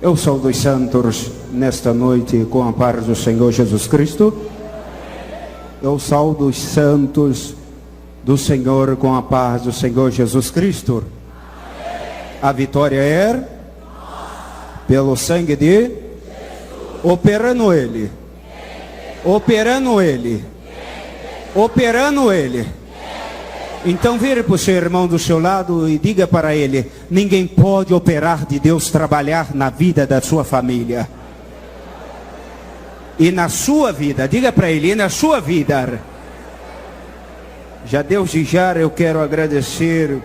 Eu saúdo os santos nesta noite com a paz do Senhor Jesus Cristo. Eu saúdo os santos do Senhor com a paz do Senhor Jesus Cristo. A vitória é pelo sangue de Jesus. Operando Ele. Operando Ele. Operando Ele. Então vire para o seu irmão do seu lado e diga para ele: ninguém pode operar de Deus trabalhar na vida da sua família. E na sua vida, diga para ele, e na sua vida. Já desde já eu quero agradecer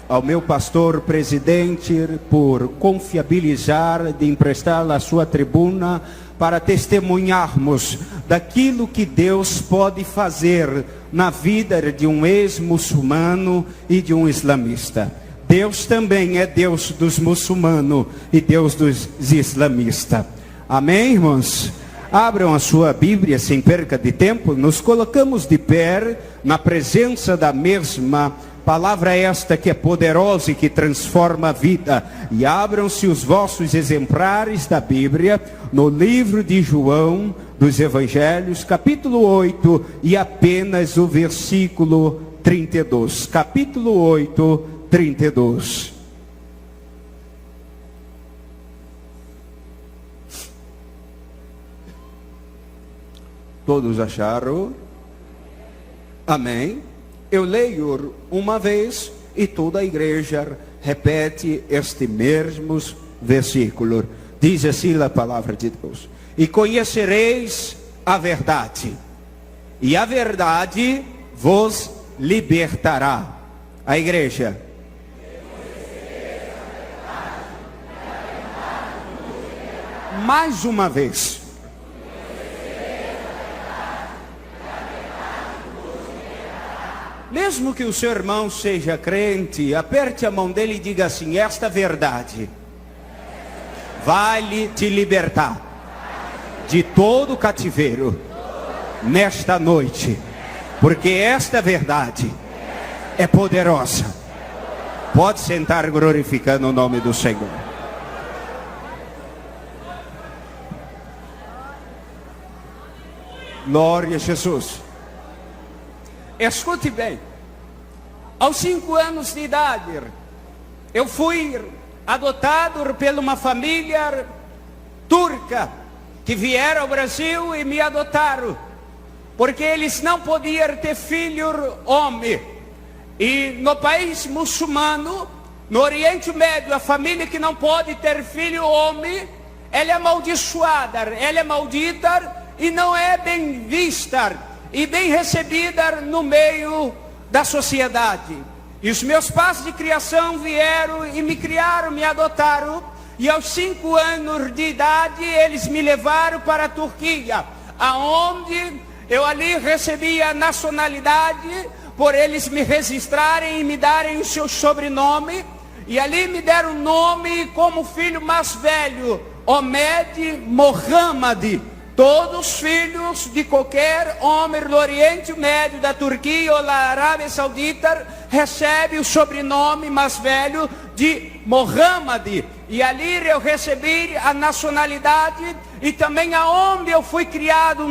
ao meu pastor presidente por confiabilizar, de emprestar a sua tribuna para testemunharmos daquilo que Deus pode fazer na vida de um ex-muçulmano e de um islamista. Deus também é Deus dos muçulmanos e Deus dos islamistas. Amém, irmãos? Abram a sua Bíblia sem perca de tempo. Nos colocamos de pé na presença da mesma palavra esta que é poderosa e que transforma a vida. E abram-se os vossos exemplares da Bíblia no livro de João dos Evangelhos, capítulo 8, e apenas o versículo 32. Capítulo 8, 32. Todos acharam? Amém? Eu leio uma vez e toda a igreja repete este mesmo versículo. Diz assim a palavra de Deus: e conhecereis a verdade, e a verdade vos libertará. A igreja. Mais uma vez. Mesmo que o seu irmão seja crente, aperte a mão dele e diga assim: esta verdade vai te libertar de todo cativeiro nesta noite, porque esta verdade é poderosa. Pode sentar glorificando o nome do Senhor. Glória a Jesus. Escute bem, aos 5 anos de idade, eu fui adotado por uma família turca, que vieram ao Brasil e me adotaram, porque eles não podiam ter filho homem, e no país muçulmano, no Oriente Médio, a família que não pode ter filho homem, ela é amaldiçoada, ela é maldita, e não é bem vista e bem recebida no meio da sociedade. E os meus pais de criação vieram e me criaram, me adotaram, e aos 5 anos de idade eles me levaram para a Turquia, aonde eu ali recebi a nacionalidade, por eles me registrarem e me darem o seu sobrenome, e ali me deram o nome como filho mais velho, Ahmed Mohammed. Todos os filhos de qualquer homem do Oriente Médio, da Turquia ou da Arábia Saudita, recebem o sobrenome mais velho de Mohammed. E ali eu recebi a nacionalidade, e também aonde eu fui criado,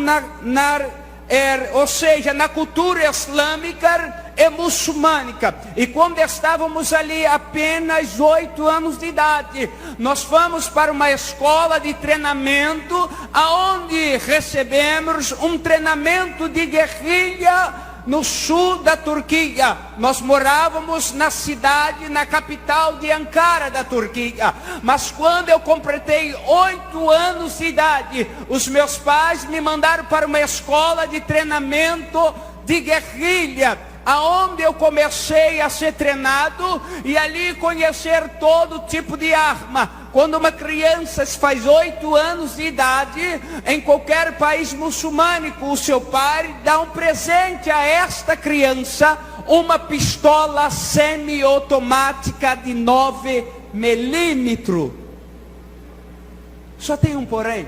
ou seja, na cultura islâmica e muçulmânica. E quando estávamos ali apenas 8 anos de idade, nós fomos para uma escola de treinamento, aonde recebemos um treinamento de guerrilha no sul da Turquia. Nós morávamos na cidade, na capital de Ankara da Turquia. Mas quando eu completei 8 anos de idade, os meus pais me mandaram para uma escola de treinamento de guerrilha, aonde eu comecei a ser treinado e ali conhecer todo tipo de arma. Quando uma criança faz 8 anos de idade, em qualquer país muçulmânico, o seu pai dá um presente a esta criança, uma pistola semi-automática de 9 milímetros. Só tem um porém.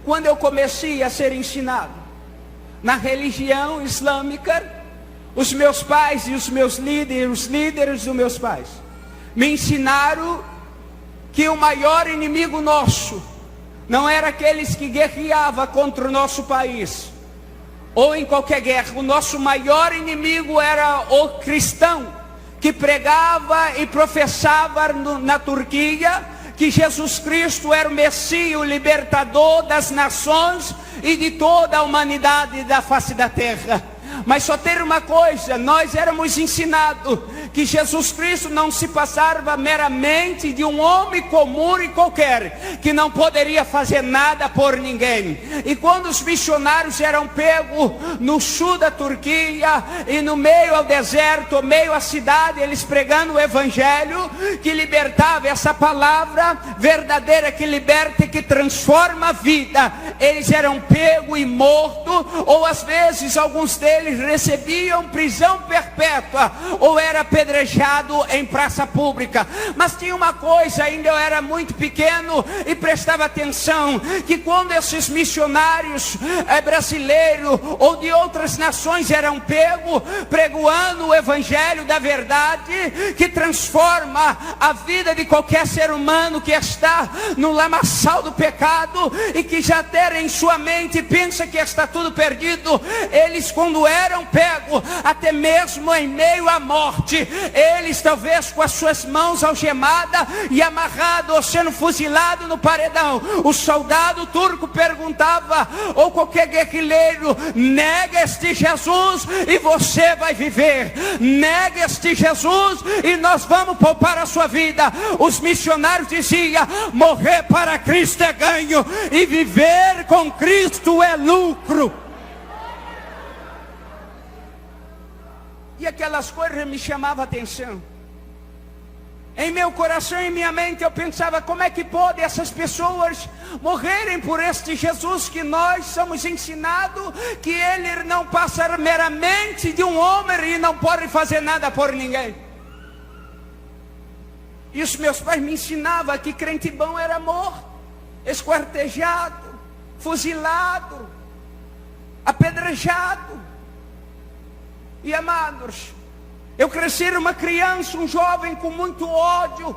Quando eu comecei a ser ensinado na religião islâmica, os meus pais e os meus líderes, os líderes dos meus pais, me ensinaram que o maior inimigo nosso não era aqueles que guerreavam contra o nosso país, ou em qualquer guerra. O nosso maior inimigo era o cristão, que pregava e professava na Turquia que Jesus Cristo era o Messias, o libertador das nações e de toda a humanidade da face da terra. Mas só ter uma coisa, nós éramos ensinados que Jesus Cristo não se passava meramente de um homem comum e qualquer, que não poderia fazer nada por ninguém. E quando os missionários eram pegos no sul da Turquia, e no meio ao deserto, meio à cidade, eles pregando o evangelho, que libertava, essa palavra verdadeira que liberta e que transforma a vida, eles eram pegos e mortos, ou às vezes alguns deles recebiam prisão perpétua, ou era apedrejado em praça pública. Mas tinha uma coisa, ainda eu era muito pequeno e prestava atenção, que quando esses missionários brasileiros ou de outras nações eram pegos, pregoando o evangelho da verdade, que transforma a vida de qualquer ser humano que está no lamaçal do pecado, e que já até em sua mente pensa que está tudo perdido, eles quando eram pegos, até mesmo em meio à morte, eles talvez com as suas mãos algemadas e amarrados, ou sendo fuzilado no paredão, o soldado turco perguntava, ou qualquer guerrilheiro: nega este Jesus e você vai viver, nega este Jesus e nós vamos poupar a sua vida. Os missionários diziam: morrer para Cristo é ganho e viver com Cristo é lucro. E aquelas coisas me chamavam a atenção. Em meu coração e em minha mente eu pensava: como é que pode essas pessoas morrerem por este Jesus que nós somos ensinados que ele não passa meramente de um homem e não pode fazer nada por ninguém. E os meus pais me ensinavam que crente bom era morto, esquartejado, fuzilado, apedrejado. E amados, eu cresci uma criança, um jovem com muito ódio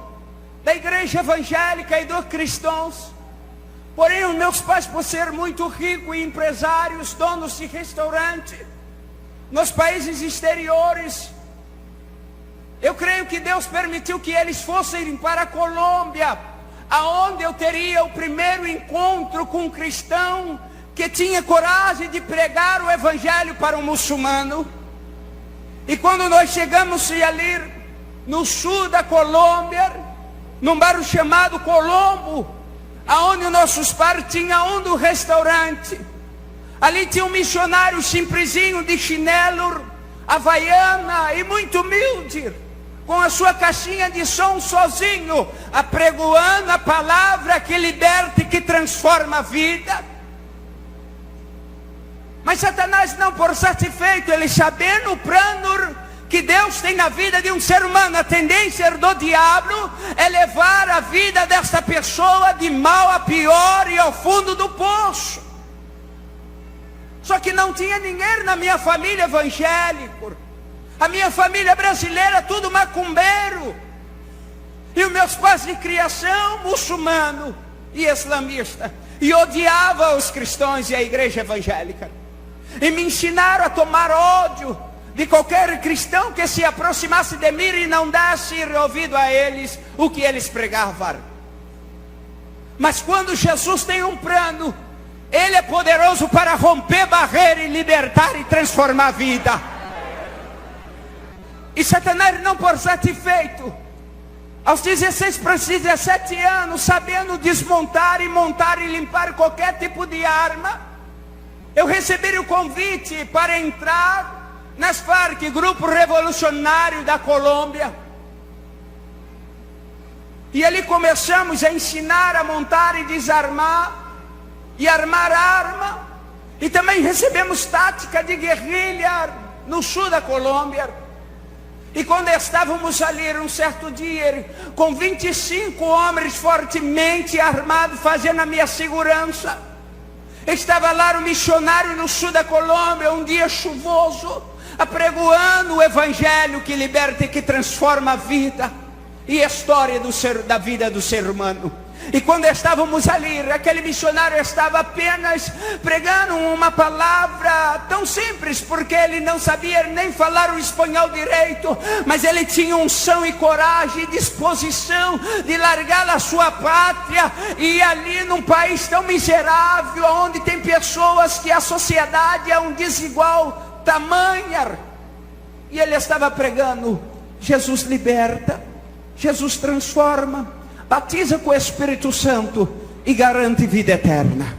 da igreja evangélica e dos cristãos. Porém os meus pais, por ser muito ricos e empresários, donos de restaurante nos países exteriores, eu creio que Deus permitiu que eles fossem para a Colômbia, aonde eu teria o primeiro encontro com um cristão que tinha coragem de pregar o evangelho para um muçulmano. E quando nós chegamos ali no sul da Colômbia, num bairro chamado Colombo, aonde nossos pais tinham um restaurante, ali tinha um missionário simplesinho de chinelo, havaiana e muito humilde, com a sua caixinha de som sozinho, apregoando a palavra que liberta e que transforma a vida. Mas Satanás não por satisfeito, ele sabendo o plano que Deus tem na vida de um ser humano, a tendência do diabo é levar a vida desta pessoa de mal a pior e ao fundo do poço. Só que não tinha ninguém na minha família evangélico. A minha família brasileira tudo macumbeiro. E os meus pais de criação muçulmano e islamista. E odiava os cristãos e a igreja evangélica. E me ensinaram a tomar ódio de qualquer cristão que se aproximasse de mim e não desse ouvido a eles o que eles pregavam. Mas quando Jesus tem um plano, ele é poderoso para romper barreira e libertar e transformar a vida. E Satanás não por satisfeito, aos 16 para 17 anos, sabendo desmontar e montar e limpar qualquer tipo de arma, eu recebi o convite para entrar nas Farc, Grupo Revolucionário da Colômbia. E ali começamos a ensinar a montar e desarmar, e armar arma. E também recebemos tática de guerrilha no sul da Colômbia. E quando estávamos ali um certo dia, com 25 homens fortemente armados, fazendo a minha segurança, estava lá um missionário no sul da Colômbia, um dia chuvoso, apregoando o evangelho que liberta e que transforma a vida. e história da vida do ser humano. E quando estávamos ali, aquele missionário estava apenas pregando uma palavra tão simples, porque ele não sabia nem falar o espanhol direito, mas ele tinha unção e coragem e disposição de largar a sua pátria e ir ali num país tão miserável, onde tem pessoas que a sociedade é um desigual tamanho. E ele estava pregando: Jesus liberta, Jesus transforma, batiza com o Espírito Santo e garante vida eterna.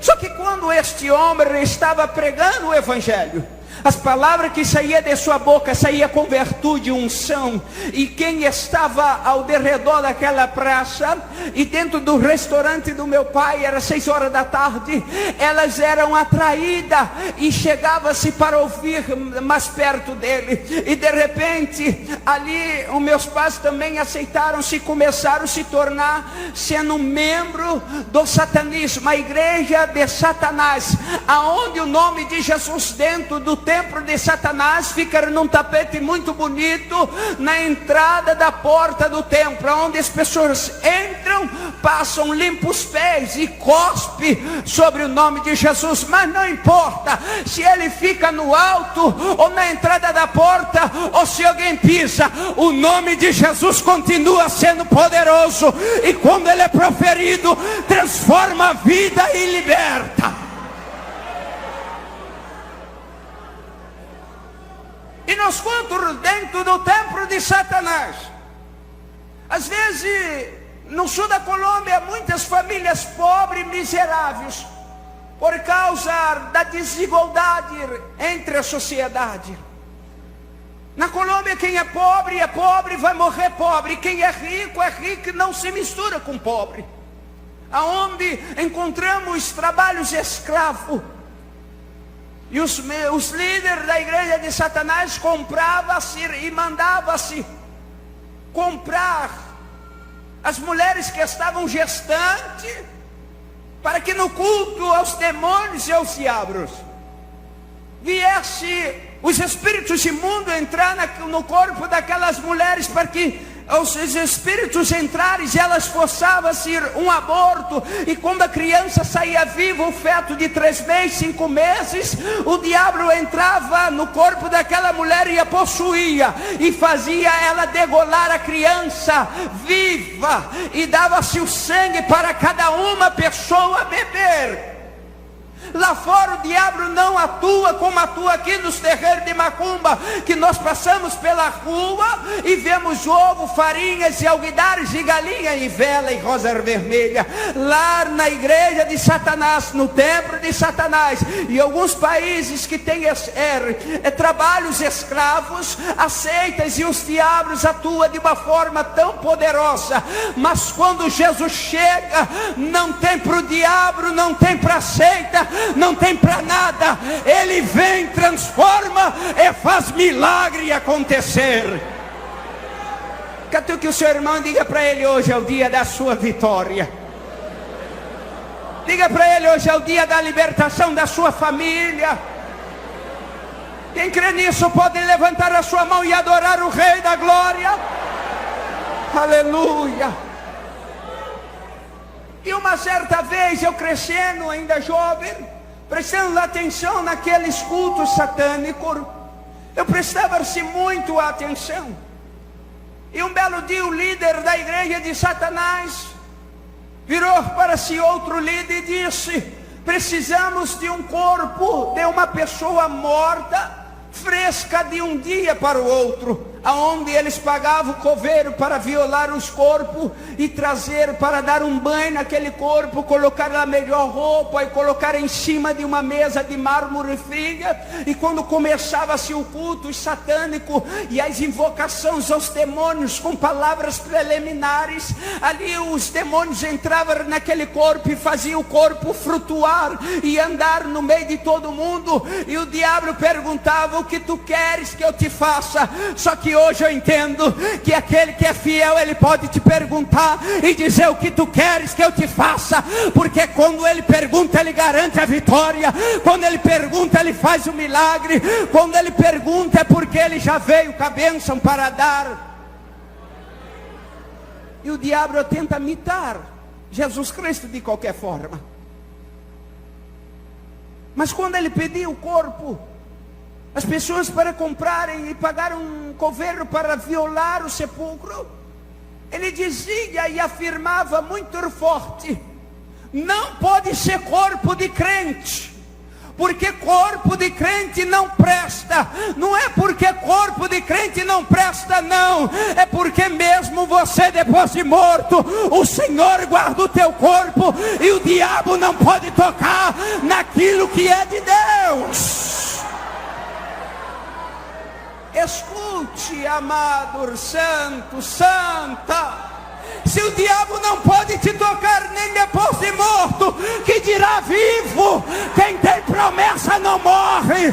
Só que quando este homem estava pregando o Evangelho, as palavras que saíam de sua boca saíam com virtude e unção. E quem estava ao redor daquela praça e dentro do restaurante do meu pai, era 6 horas da tarde, elas eram atraídas e chegavam-se para ouvir mais perto dele. E de repente, ali, os meus pais também aceitaram-se e começaram a se tornar sendo membro do satanismo, a igreja de Satanás, aonde o nome de Jesus dentro do templo de Satanás fica num tapete muito bonito na entrada da porta do templo, onde as pessoas entram, passam, limpam os pés e cospe sobre o nome de Jesus. Mas não importa se ele fica no alto ou na entrada da porta, ou se alguém pisa, o nome de Jesus continua sendo poderoso, e quando ele é proferido, transforma a vida e liberta. E nós quantos dentro do templo de Satanás, às vezes no sul da Colômbia, muitas famílias pobres e miseráveis, por causa da desigualdade entre a sociedade. Na Colômbia, quem é pobre vai morrer pobre, quem é rico e não se mistura com pobre. Aonde encontramos trabalhos escravos. E os líderes da igreja de Satanás compravam-se e mandavam-se comprar as mulheres que estavam gestantes, para que no culto aos demônios e aos diabos viesse os espíritos imundos entrar no corpo daquelas mulheres, para que os espíritos entrarem e elas forçavam-se um aborto. E quando a criança saía viva, o feto de 3 meses, 5 meses, o diabo entrava no corpo daquela mulher e a possuía, e fazia ela degolar a criança viva, e dava-se o sangue para cada uma pessoa beber. Lá fora o diabo não atua como atua aqui nos terreiros de macumba, que nós passamos pela rua e vemos ovo, farinhas e alguidares e galinha e vela e rosa vermelha. Lá na igreja de Satanás, no templo de Satanás, e alguns países que têm trabalhos escravos, aceitas, e os diabos atuam de uma forma tão poderosa. Mas quando Jesus chega, não tem para o diabo, não tem para a seita, não tem para nada. Ele vem, transforma e faz milagre acontecer. Cadê que o seu irmão diga para ele: hoje é o dia da sua vitória. Diga para ele: hoje é o dia da libertação da sua família. Quem crê nisso pode levantar a sua mão e adorar o Rei da Glória. Aleluia. E uma certa vez, eu crescendo, ainda jovem, prestando atenção naqueles cultos satânicos, eu prestava-se muito atenção. E um belo dia, o líder da igreja de Satanás virou para si outro líder e disse: precisamos de um corpo de uma pessoa morta, fresca de um dia para o outro, aonde eles pagavam o coveiro para violar os corpos e trazer para dar um banho naquele corpo, colocar a melhor roupa e colocar em cima de uma mesa de mármore fria. E quando começava-se o culto satânico e as invocações aos demônios com palavras preliminares, ali os demônios entravam naquele corpo e faziam o corpo flutuar e andar no meio de todo mundo. E o diabo perguntava: o que tu queres que eu te faça? Só que hoje eu entendo que aquele que é fiel, ele pode te perguntar e dizer: o que tu queres que eu te faça? Porque quando ele pergunta, ele garante a vitória. Quando ele pergunta, ele faz o milagre. Quando ele pergunta, é porque ele já veio com a bênção para dar. E o diabo tenta imitar Jesus Cristo de qualquer forma. Mas quando ele pediu o corpo, as pessoas para comprarem e pagar um coveiro para violar o sepulcro, ele dizia e afirmava muito forte: não pode ser corpo de crente, porque corpo de crente não presta. Não é porque corpo de crente não presta, não. É porque mesmo você depois de morto, o Senhor guarda o teu corpo, e o diabo não pode tocar naquilo que é de Deus. Escute, amado santo, santa. Se o diabo não pode te tocar nem depois de morto, que dirá vivo? Quem tem promessa não morre.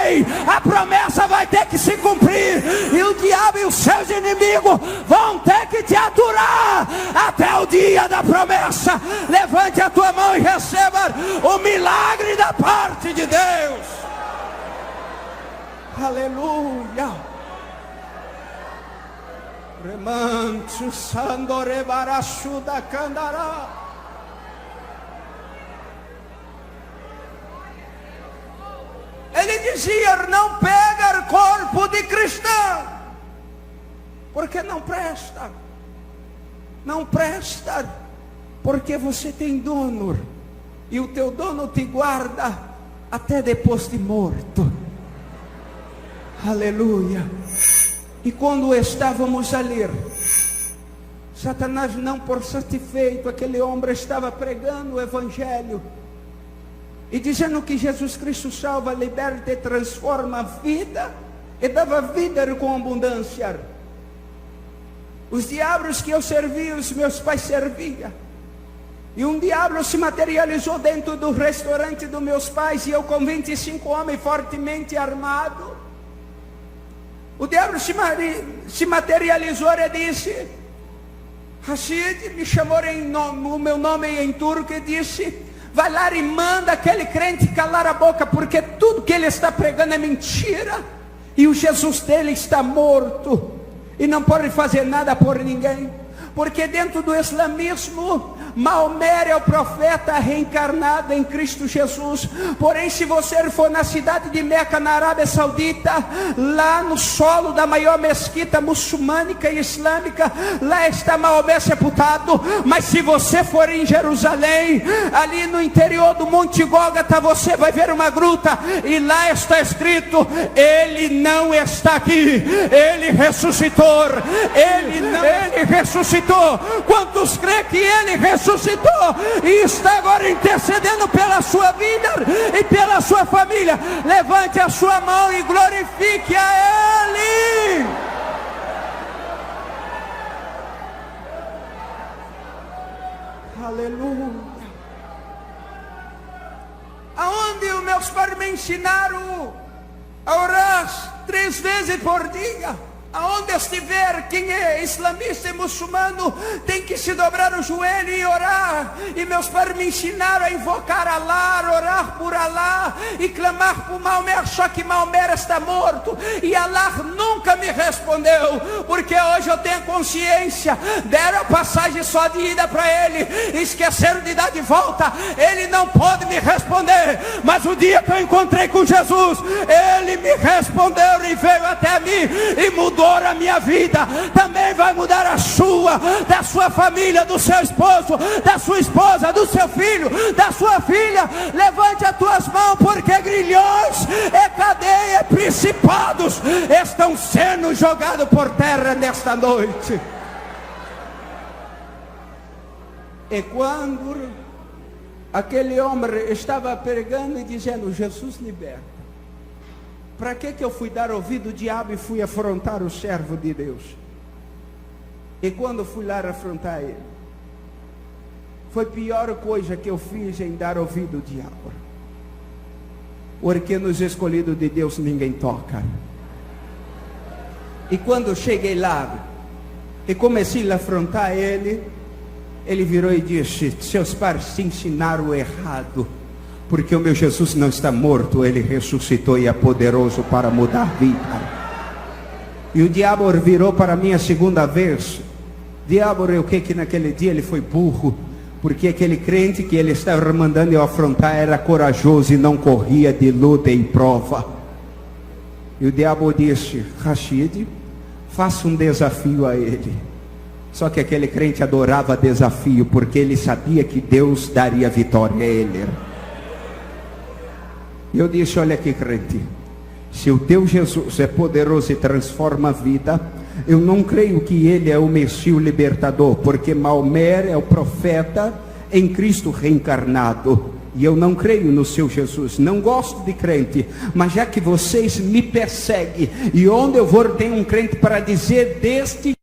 Ei, a promessa vai ter que se cumprir, e o diabo e os seus inimigos vão ter que te aturar até o dia da promessa. Levante a tua mão e receba o milagre da parte de Deus. Aleluia. Remanso sandore barachuda candará. Ele dizia: não pega corpo de cristão, porque não presta. Não presta, porque você tem dono, e o teu dono te guarda até depois de morto. Aleluia. E quando estávamos a ler, Satanás, não por satisfeito, aquele homem estava pregando o Evangelho e dizendo que Jesus Cristo salva, liberta e transforma a vida, e dava vida com abundância. Os diabos que eu servia, os meus pais serviam. E um diabo se materializou dentro do restaurante dos meus pais, e eu com 25 homens fortemente armados. O diabo se materializou e disse: Rashid, me chamou o meu nome em turco, e disse: vai lá e manda aquele crente calar a boca, porque tudo que ele está pregando é mentira, e o Jesus dele está morto, e não pode fazer nada por ninguém. Porque dentro do islamismo, Maomé é o profeta reencarnado em Cristo Jesus. Porém, se você for na cidade de Meca, na Arábia Saudita, lá no solo da maior mesquita muçulmânica e islâmica, lá está Maomé sepultado. Mas se você for em Jerusalém, ali no interior do Monte Gólgota, você vai ver uma gruta, e lá está escrito: ele não está aqui, ele ressuscitou. Ele ressuscitou. Quantos creem que ele ressuscitou e está agora intercedendo pela sua vida e pela sua família? Levante a sua mão e glorifique a ele. Aleluia. Aonde os meus pais me ensinaram a orar 3 vezes por dia. Aonde estiver, quem é islamista e muçulmano tem que se dobrar o joelho e orar. E meus pais me ensinaram a invocar Allah, orar por Allah e clamar por Maomé. Só que Maomé está morto, e Allah nunca me respondeu, porque hoje eu tenho consciência. Deram a passagem só de ida para ele, esqueceram de dar de volta. Ele não pode me responder, mas o dia que eu encontrei com Jesus, ele me respondeu e veio até mim e mudou a minha vida. Também vai mudar a sua, da sua família, do seu esposo, da sua esposa, do seu filho, da sua filha. Levante as tuas mãos, porque grilhões e cadeia e principados estão sendo jogados por terra nesta noite. E quando aquele homem estava pregando e dizendo: Jesus liberta, para que eu fui dar ouvido ao diabo e fui afrontar o servo de Deus? E quando fui lá afrontar ele, foi a pior coisa que eu fiz em dar ouvido ao diabo. Porque nos escolhidos de Deus ninguém toca. E quando eu cheguei lá e comecei a afrontar ele, ele virou e disse: seus pais te ensinaram errado, porque o meu Jesus não está morto, ele ressuscitou e é poderoso para mudar a vida. E o diabo virou para mim a segunda vez Diabo, o que naquele dia ele foi burro, porque aquele crente que ele estava mandando eu afrontar era corajoso e não corria de luta e prova. E o diabo disse: Rashid, faça um desafio a ele. Só que aquele crente adorava desafio, porque ele sabia que Deus daria vitória a ele. E eu disse: olha aqui, crente, se o teu Jesus é poderoso e transforma a vida, eu não creio que ele é o Messias libertador, porque Maomé é o profeta em Cristo reencarnado, e eu não creio no seu Jesus. Não gosto de crente, mas já que vocês me perseguem, e onde eu vou tem um crente para dizer deste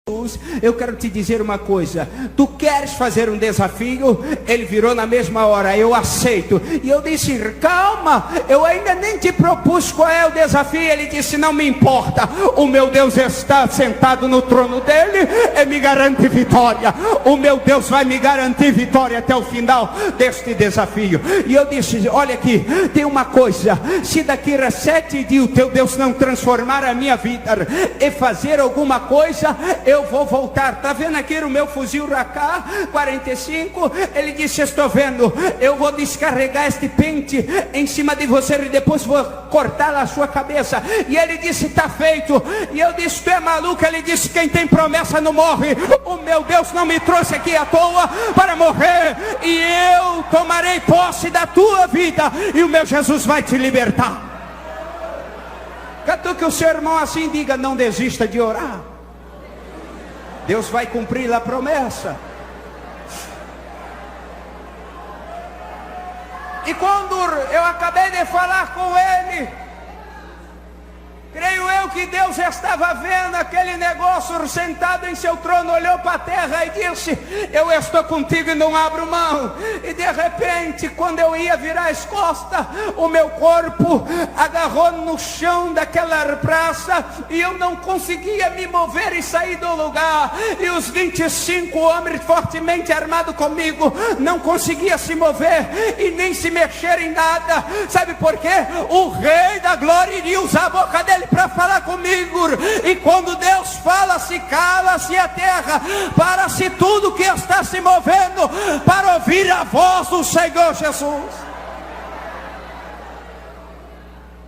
Jesus, eu quero te dizer uma coisa: tu queres fazer um desafio? Ele virou na mesma hora: eu aceito. E eu disse: calma, eu ainda nem te propus qual é o desafio. Ele disse: não me importa, o meu Deus está sentado no trono dele e me garante vitória. O meu Deus vai me garantir vitória até o final deste desafio. E eu disse: olha aqui, tem uma coisa, se daqui a 7 dias o teu Deus não transformar a minha vida e fazer alguma coisa, eu vou voltar. Tá vendo aqui o meu fuzil AK-45? Ele disse: estou vendo, eu vou descarregar este pente em cima de você e depois vou cortar a sua cabeça. E ele disse: está feito. E eu disse: tu é maluco? Ele disse: quem tem promessa não morre. O meu Deus não me trouxe aqui à toa para morrer, e eu tomarei posse da tua vida, e o meu Jesus vai te libertar. Catuque o seu irmão assim, diga: não desista de orar. Deus vai cumprir a promessa. E quando eu acabei de falar com ele, creio eu que Deus já estava vendo aquele negócio sentado em seu trono, olhou para a terra e disse: eu estou contigo e não abro mão. E de repente, quando eu ia virar as costas, o meu corpo agarrou no chão daquela praça e eu não conseguia me mover e sair do lugar. E os 25 homens fortemente armados comigo não conseguiam se mover e nem se mexer em nada. Sabe por quê? O Rei da Glória iria usar a boca dele para falar comigo. E quando Deus fala, se cala-se a terra, para-se tudo que está se movendo para ouvir a voz do Senhor Jesus.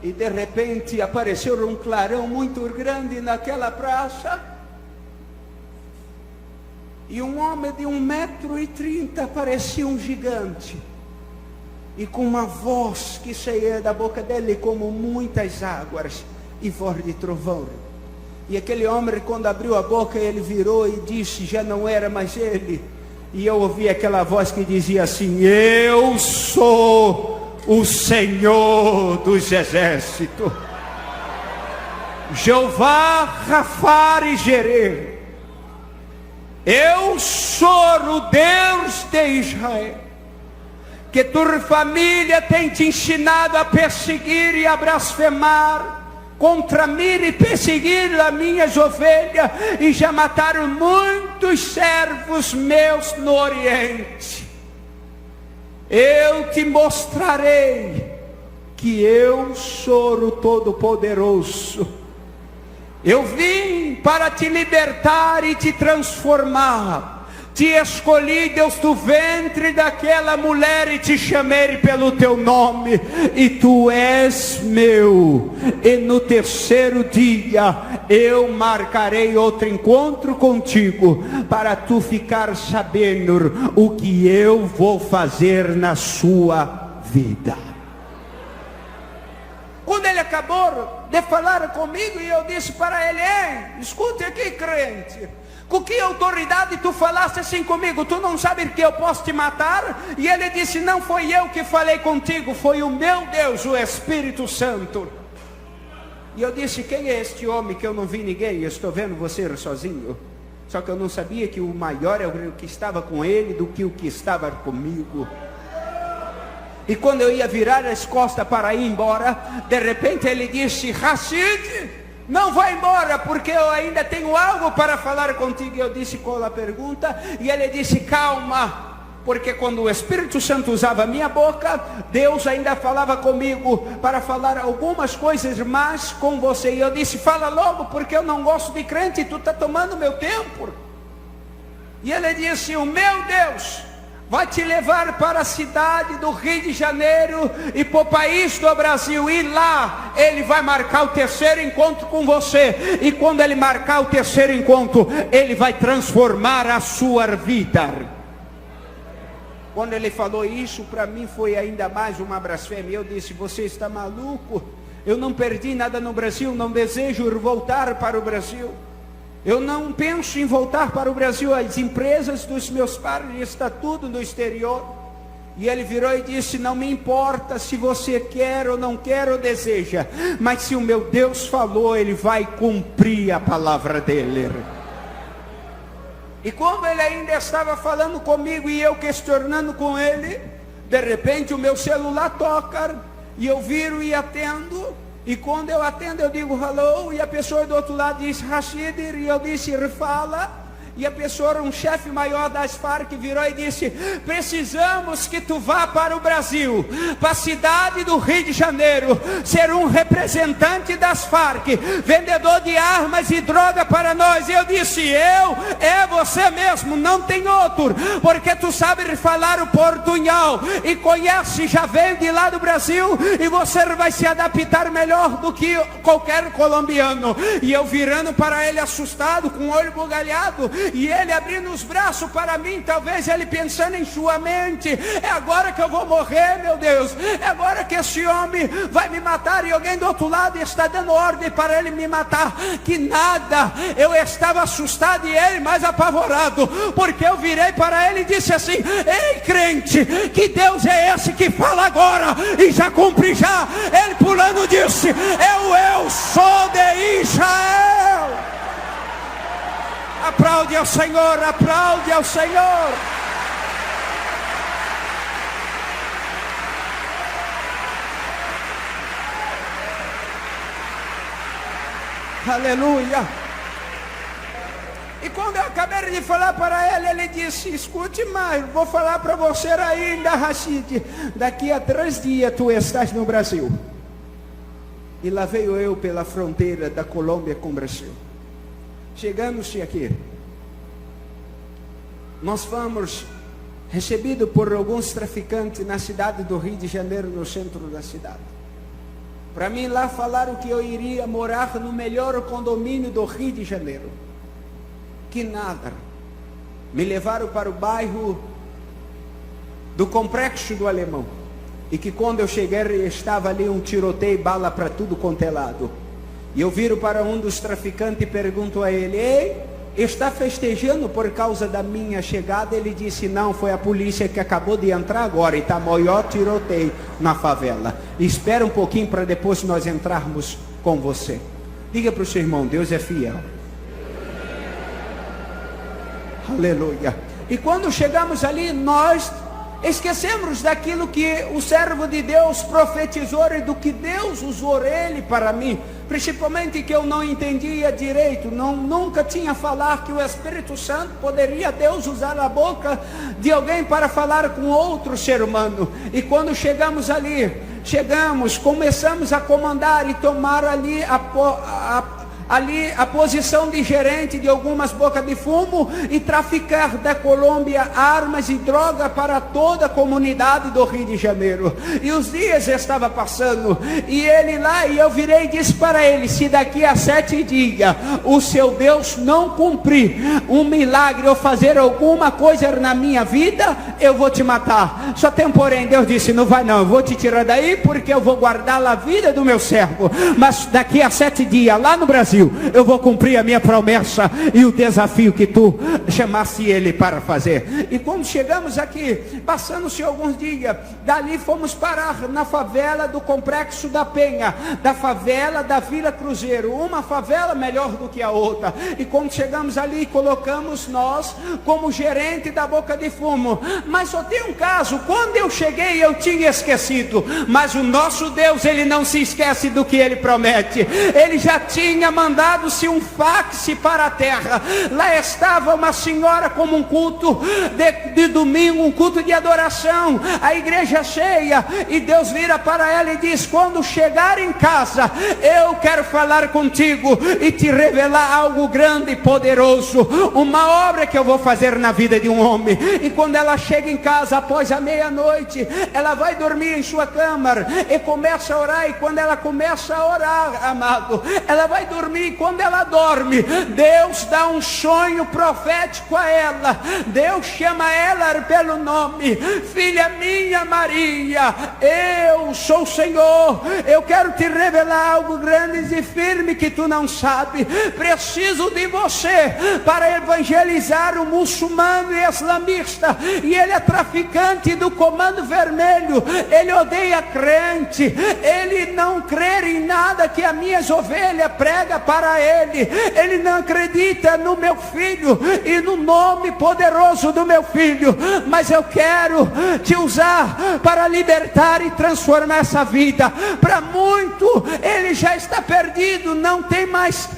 E de repente apareceu um clarão muito grande naquela praça, e um homem de 1,30 m parecia um gigante, e com uma voz que saía da boca dele como muitas águas e voz de trovão. E aquele homem, quando abriu a boca, ele virou e disse: já não era mais ele. E eu ouvi aquela voz que dizia assim: eu sou o Senhor dos exércitos, Jeová Rafá e Jerê. Eu sou o Deus de Israel, que tua família tem te ensinado a perseguir e a blasfemar contra mim e perseguir as minhas ovelhas, e já mataram muitos servos meus no Oriente. Eu te mostrarei que eu sou o Todo-Poderoso. Eu vim para te libertar e te transformar. Te escolhi, Deus, do ventre daquela mulher e te chamei pelo teu nome, e tu és meu. E no terceiro dia eu marcarei outro encontro contigo, para tu ficar sabendo o que eu vou fazer na sua vida. Quando ele acabou de falar comigo, e eu disse para ele: escute aqui, crente, com que autoridade tu falaste assim comigo? Tu não sabes que eu posso te matar? E ele disse: não foi eu que falei contigo, foi o meu Deus, o Espírito Santo. E eu disse: quem é este homem que eu não vi ninguém? Eu estou vendo você sozinho. Só que eu não sabia que o maior é o que estava com ele do que o que estava comigo. E quando eu ia virar as costas para ir embora, de repente ele disse: Rashid, não vai embora, porque eu ainda tenho algo para falar contigo. E eu disse: qual a pergunta? E ele disse: calma, porque quando o Espírito Santo usava a minha boca, Deus ainda falava comigo para falar algumas coisas mais com você. E eu disse: fala logo, porque eu não gosto de crente, tu está tomando meu tempo. E ele disse: o meu Deus vai te levar para a cidade do Rio de Janeiro e para o país do Brasil, e lá ele vai marcar o terceiro encontro com você, e quando ele marcar o terceiro encontro, ele vai transformar a sua vida. Quando ele falou isso, para mim foi ainda mais uma blasfêmia. Eu disse: você está maluco? Eu não perdi nada no Brasil, não desejo voltar para o Brasil. Eu não penso em voltar para o Brasil. As empresas dos meus pais estão tudo no exterior. E ele virou e disse: não me importa se você quer ou não quer ou deseja, mas se o meu Deus falou, ele vai cumprir a palavra dele. E quando ele ainda estava falando comigo e eu questionando com ele, de repente o meu celular toca, e eu viro e atendo. E quando eu atendo, eu digo hello, e a pessoa do outro lado diz Rashid, e eu disse fala. E a pessoa, um chefe maior das Farc, virou e disse: precisamos que tu vá para o Brasil, para a cidade do Rio de Janeiro, ser um representante das Farc, vendedor de armas e droga para nós. E eu disse: é você mesmo, não tem outro, porque tu sabe falar o portunhol e conhece, já veio de lá do Brasil, e você vai se adaptar melhor do que qualquer colombiano. E eu virando para ele assustado, com o olho bugalhado, e ele abrindo os braços para mim, talvez ele pensando em sua mente: é agora que eu vou morrer, meu Deus, é agora que esse homem vai me matar, e alguém do outro lado está dando ordem para ele me matar. Que nada, eu estava assustado e ele mais apavorado, porque eu virei para ele e disse assim: ei crente, que Deus é esse que fala agora e já cumpre já? Ele pulando disse: eu sou de Israel. Aplaude ao Senhor, aplaude ao Senhor. Aleluia. E quando eu acabei de falar para ele, ele disse: escute mais, vou falar para você ainda, Rashid, daqui a 3 dias tu estás no Brasil. E lá veio eu pela fronteira da Colômbia com o Brasil. Chegamos aqui, nós fomos recebidos por alguns traficantes na cidade do Rio de Janeiro, no centro da cidade. Para mim lá falaram que eu iria morar no melhor condomínio do Rio de Janeiro. Que nada. Me levaram para o bairro do Complexo do Alemão. E que quando eu cheguei estava ali um tiroteio, bala para tudo quanto é lado. E eu viro para um dos traficantes e pergunto a ele: ei, está festejando por causa da minha chegada? Ele disse: não, foi a polícia que acabou de entrar agora e está maior tiroteio na favela. Espera um pouquinho para depois nós entrarmos com você. Diga para o seu irmão: Deus é fiel. Aleluia. E quando chegamos ali, nós esquecemos daquilo que o servo de Deus profetizou e do que Deus usou ele para mim. Principalmente que eu não entendia direito, nunca tinha falado que o Espírito Santo poderia Deus usar a boca de alguém para falar com outro ser humano. E quando chegamos ali, começamos a comandar e tomar ali a posição de gerente de algumas bocas de fumo e traficar da Colômbia armas e droga para toda a comunidade do Rio de Janeiro. E os dias estavam passando, e ele lá, e eu virei e disse para ele: se daqui a 7 dias o seu Deus não cumprir um milagre ou fazer alguma coisa na minha vida, eu vou te matar. Só tem porém, Deus disse: não vai não, eu vou te tirar daí, porque eu vou guardar a vida do meu servo, mas daqui a 7 dias lá no Brasil eu vou cumprir a minha promessa e o desafio que tu chamasse ele para fazer. E quando chegamos aqui, passando-se alguns dias, dali fomos parar na favela do Complexo da Penha, da favela da Vila Cruzeiro, uma favela melhor do que a outra. E quando chegamos ali, colocamos nós como gerente da boca de fumo. Mas só tem um caso: quando eu cheguei eu tinha esquecido, mas o nosso Deus, ele não se esquece do que ele promete. Ele já tinha mandado mandado-se um fax para a terra. Lá estava uma senhora como um culto de domingo, um culto de adoração, a igreja cheia, e Deus vira para ela e diz: quando chegar em casa, eu quero falar contigo e te revelar algo grande e poderoso, uma obra que eu vou fazer na vida de um homem. E quando ela chega em casa após a meia-noite, ela vai dormir em sua cama e começa a orar. E quando ela começa a orar, amado, ela vai dormir. E quando ela dorme, Deus dá um sonho profético a ela. Deus chama ela pelo nome: filha minha Maria, eu sou o Senhor, eu quero te revelar algo grande e firme que tu não sabe. Preciso de você para evangelizar o muçulmano e islamista, e ele é traficante do Comando Vermelho, ele odeia crente, ele não crê em nada que as minhas ovelhas prega para ele não acredita no meu filho e no nome poderoso do meu filho, mas eu quero te usar para libertar e transformar essa vida. Para muito, ele já está perdido, não tem mais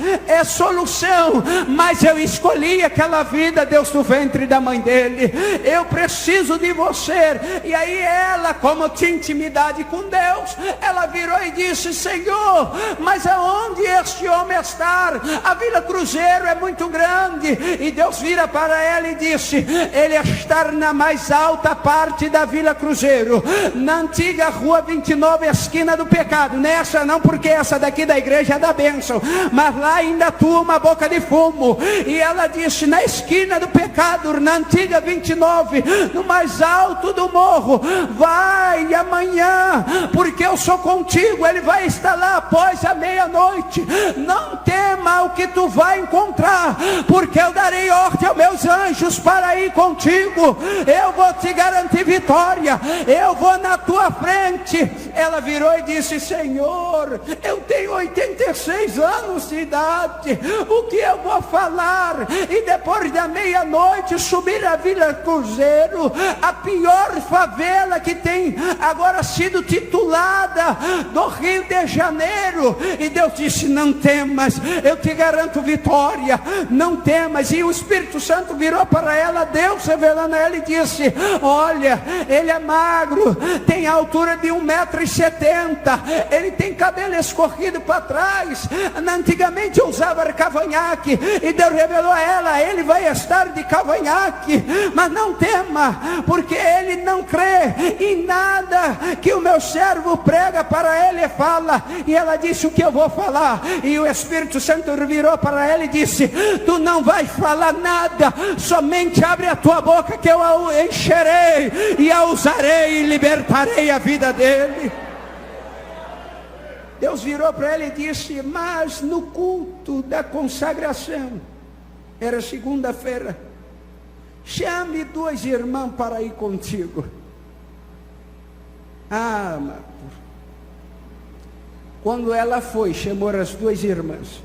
solução, mas eu escolhi aquela vida, Deus, do ventre da mãe dele. Eu preciso de você. E aí ela, como tinha intimidade com Deus, ela virou e disse: Senhor, mas aonde este homem está? A Vila Cruzeiro é muito grande. E Deus vira para ela e disse: ele está na mais alta parte da Vila Cruzeiro, na antiga rua 29, esquina do pecado. Nessa não, porque essa daqui da igreja é da bênção, mas lá ainda atua uma boca de fumo. E ela disse: na esquina do pecado, na antiga 29, no mais alto do morro, vai amanhã, porque eu sou contigo. Ele vai estar lá após a meia-noite. Não tema o que tu vai encontrar, porque eu darei ordem aos meus anjos para ir contigo. Eu vou te garantir vitória, eu vou na tua frente. Ela virou e disse: Senhor, eu tenho 86 anos de idade, o que eu vou falar? E depois da meia-noite subir a Vila Cruzeiro, a pior favela que tem agora sido titulada do Rio de Janeiro. E Deus disse: não temas, eu te garanto vitória, não temas. E o Espírito Santo virou para ela, Deus revelando a ela, e disse: olha, ele é magro, tem a altura de 1,70 m, ele tem cabelo escorrido para trás. Antigamente eu usava cavanhaque, e Deus revelou a ela: ele vai estar de cavanhaque, mas não tema, porque ele não crê em nada que o meu servo prega para ele e fala. E ela disse: o que eu vou falar? E o Espírito Santo virou para ela e disse: tu não vais falar nada, somente abre a tua boca que eu a encherei e a usarei e libertarei a vida dele. Deus virou para ela e disse: mas no culto da consagração, era segunda-feira, chame 2 irmãs para ir contigo. Ah, amado, quando ela foi, chamou as 2 irmãs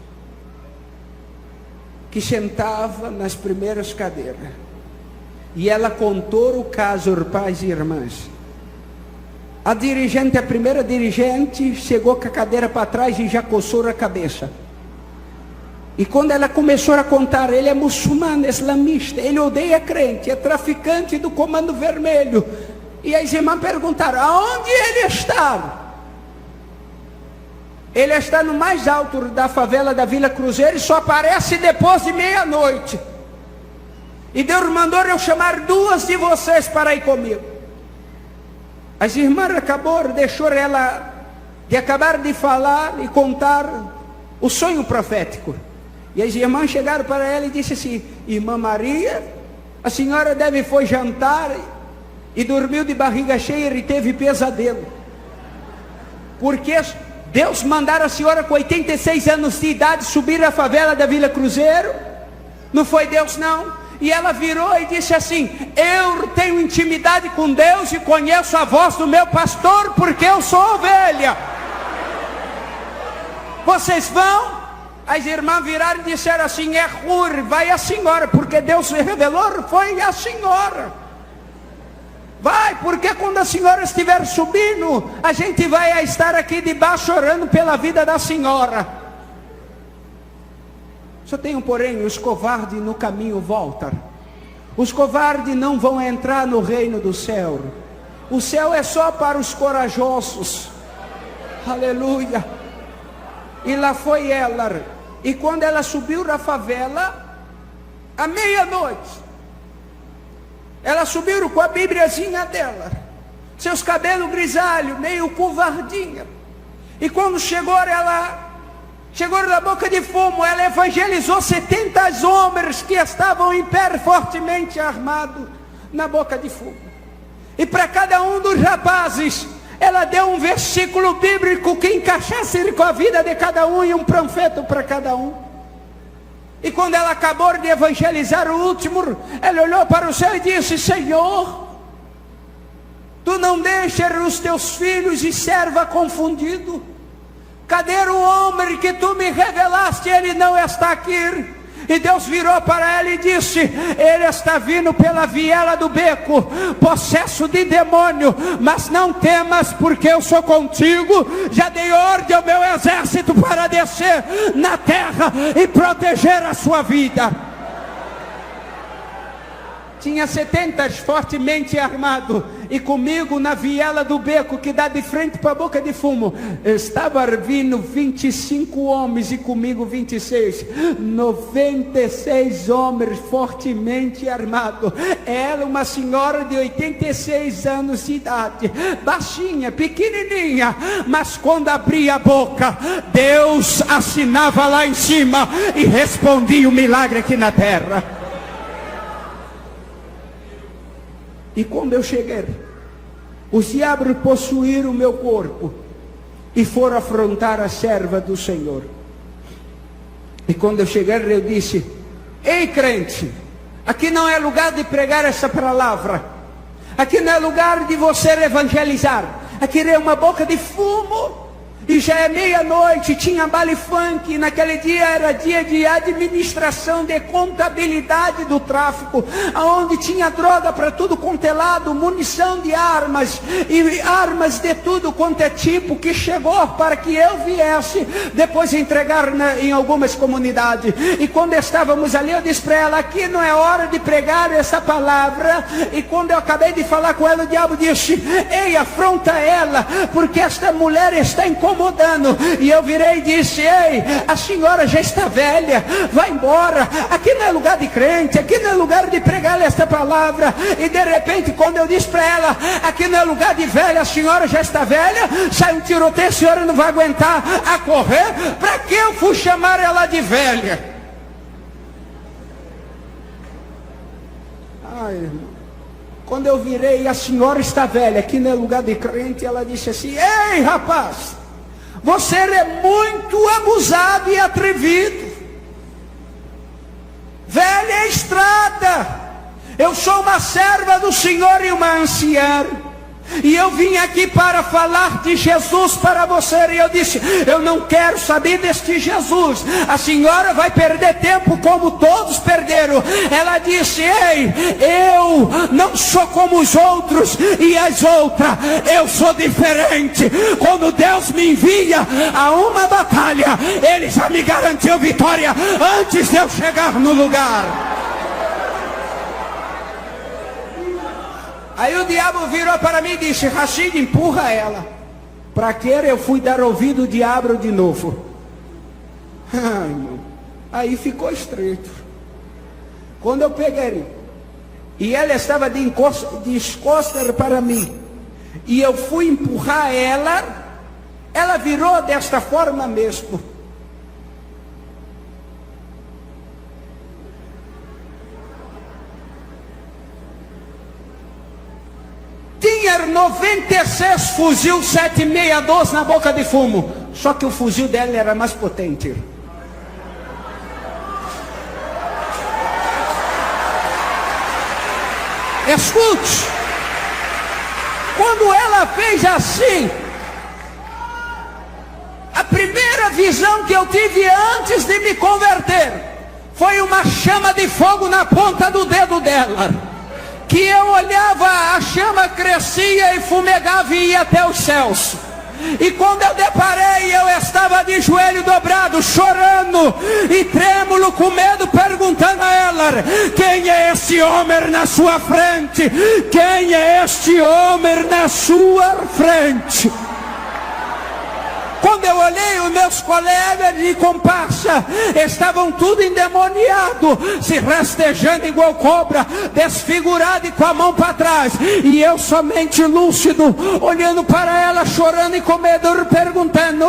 que sentavam nas primeiras cadeiras, e ela contou o caso para as irmãs. A dirigente, a primeira dirigente, chegou com a cadeira para trás e já coçou a cabeça. E quando ela começou a contar: ele é muçulmano, é islamista, ele odeia crente, é traficante do Comando Vermelho. E as irmãs perguntaram: aonde ele está? Ele está no mais alto da favela da Vila Cruzeiro e só aparece depois de meia-noite. E Deus mandou eu chamar 2 de vocês para ir comigo. As irmãs deixou ela de acabar de falar e contar o sonho profético. E as irmãs chegaram para ela e disseram assim: irmã Maria, a senhora foi jantar e dormiu de barriga cheia e teve pesadelo, porque Deus mandara a senhora com 86 anos de idade subir a favela da Vila Cruzeiro. Não foi Deus não. E ela virou e disse assim: eu tenho intimidade com Deus e conheço a voz do meu pastor, porque eu sou ovelha. Vocês vão? As irmãs viraram e disseram assim: é ruim, vai a senhora, porque Deus revelou, foi a senhora. Vai, porque quando a senhora estiver subindo, a gente vai estar aqui debaixo orando pela vida da senhora. Só tem um porém: os covardes no caminho voltam. Os covardes não vão entrar no reino do céu. O céu é só para os corajosos. Aleluia. E lá foi ela. E quando ela subiu na favela, à meia-noite, ela subiu com a Bíbliazinha dela, seus cabelos grisalhos, meio covardinha. E quando chegou na boca de fumo, ela evangelizou 70 homens que estavam em pé, fortemente armados, na boca de fumo. E para cada um dos rapazes, ela deu um versículo bíblico que encaixasse com a vida de cada um, e um panfleto para cada um. E quando ela acabou de evangelizar o último, ela olhou para o céu e disse: Senhor, tu não deixas os teus filhos e serva confundido. Cadê o homem que tu me revelaste? Ele não está aqui. E Deus virou para ela e disse: ele está vindo pela viela do beco, possesso de demônio, mas não temas, porque eu sou contigo. Já dei ordem ao meu exército para descer na terra e proteger a sua vida. Tinha 70 fortemente armados, e comigo na viela do beco que dá de frente para a boca de fumo, estava vindo 25 homens, e comigo 26, 96 homens fortemente armados. Ela, uma senhora de 86 anos de idade, baixinha, pequenininha, mas quando abria a boca, Deus assinava lá em cima e respondia o milagre aqui na terra. E quando eu cheguei, os diabos possuíram o meu corpo e foram afrontar a serva do Senhor. E quando eu cheguei, eu disse: ei, crente, aqui não é lugar de pregar essa palavra, aqui não é lugar de você evangelizar, aqui é uma boca de fumo. E já é meia-noite, tinha baile funk. Naquele dia era dia de administração, de contabilidade do tráfico, onde tinha droga para tudo quanto é lado, munição de armas, e armas de tudo quanto é tipo, que chegou para que eu viesse depois entregar em algumas comunidades. E quando estávamos ali, eu disse para ela: aqui não é hora de pregar essa palavra. E quando eu acabei de falar com ela, o diabo disse: ei, afronta ela, porque esta mulher está incomodando. E eu virei e disse: ei, a senhora já está velha, vai embora, aqui não é lugar de crente, aqui não é lugar de pregar esta palavra. E de repente, quando eu disse para ela: aqui não é lugar de velha, a senhora já está velha, sai um tiroteio, a senhora não vai aguentar a correr. Para que eu fui chamar ela de velha? Ai, irmão, quando eu virei: a senhora está velha, aqui não é lugar de crente, ela disse assim: ei, rapaz, você é muito abusado e atrevido. Velha estrada, eu sou uma serva do Senhor e uma anciã, e eu vim aqui para falar de Jesus para você. E eu disse: eu não quero saber deste Jesus, a senhora vai perder tempo como todos perderam. Ela disse: ei, eu não sou como os outros e as outras, eu sou diferente. Quando Deus me envia a uma batalha, Ele já me garantiu vitória antes de eu chegar no lugar. Aí o diabo virou para mim e disse: Rashid, empurra ela. Para que eu fui dar ouvido ao diabo de novo? Ai, irmão, aí ficou estreito. Quando eu peguei, e ela estava de costas para mim, e eu fui empurrar ela, ela virou desta forma mesmo. Tinha 96 fuzil 762 na boca de fumo, só que o fuzil dela era mais potente. Escute, quando ela fez assim, a primeira visão que eu tive antes de me converter foi uma chama de fogo na ponta do dedo dela, que eu olhava, a chama crescia e fumegava e ia até os céus. E quando eu deparei, eu estava de joelho dobrado, chorando e trêmulo, discípulo com medo perguntando a ela: quem é este homem na sua frente? Quem é este homem na sua frente? Quando eu olhei, os meus colegas de comparsa estavam tudo endemoniados, se rastejando igual cobra, desfigurado e com a mão para trás. E eu somente lúcido, olhando para ela, chorando e com medo, perguntando: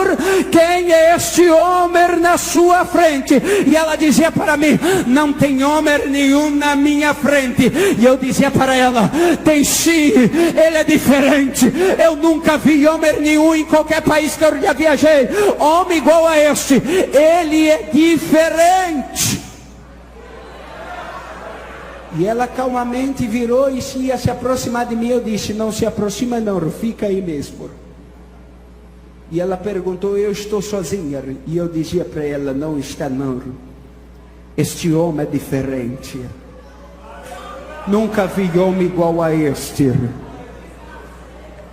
quem é este homem na sua frente? E ela dizia para mim: não tem homem nenhum na minha frente. E eu dizia para ela: tem sim, ele é diferente. Eu nunca vi homem nenhum em qualquer país que eu já viajei, homem igual a este. Ele é diferente. E ela calmamente virou e se ia se aproximar de mim. Eu disse: não se aproxima não, fica aí mesmo. E ela perguntou: eu estou sozinha? E eu dizia para ela: não está não, este homem é diferente. Nunca vi homem igual a este.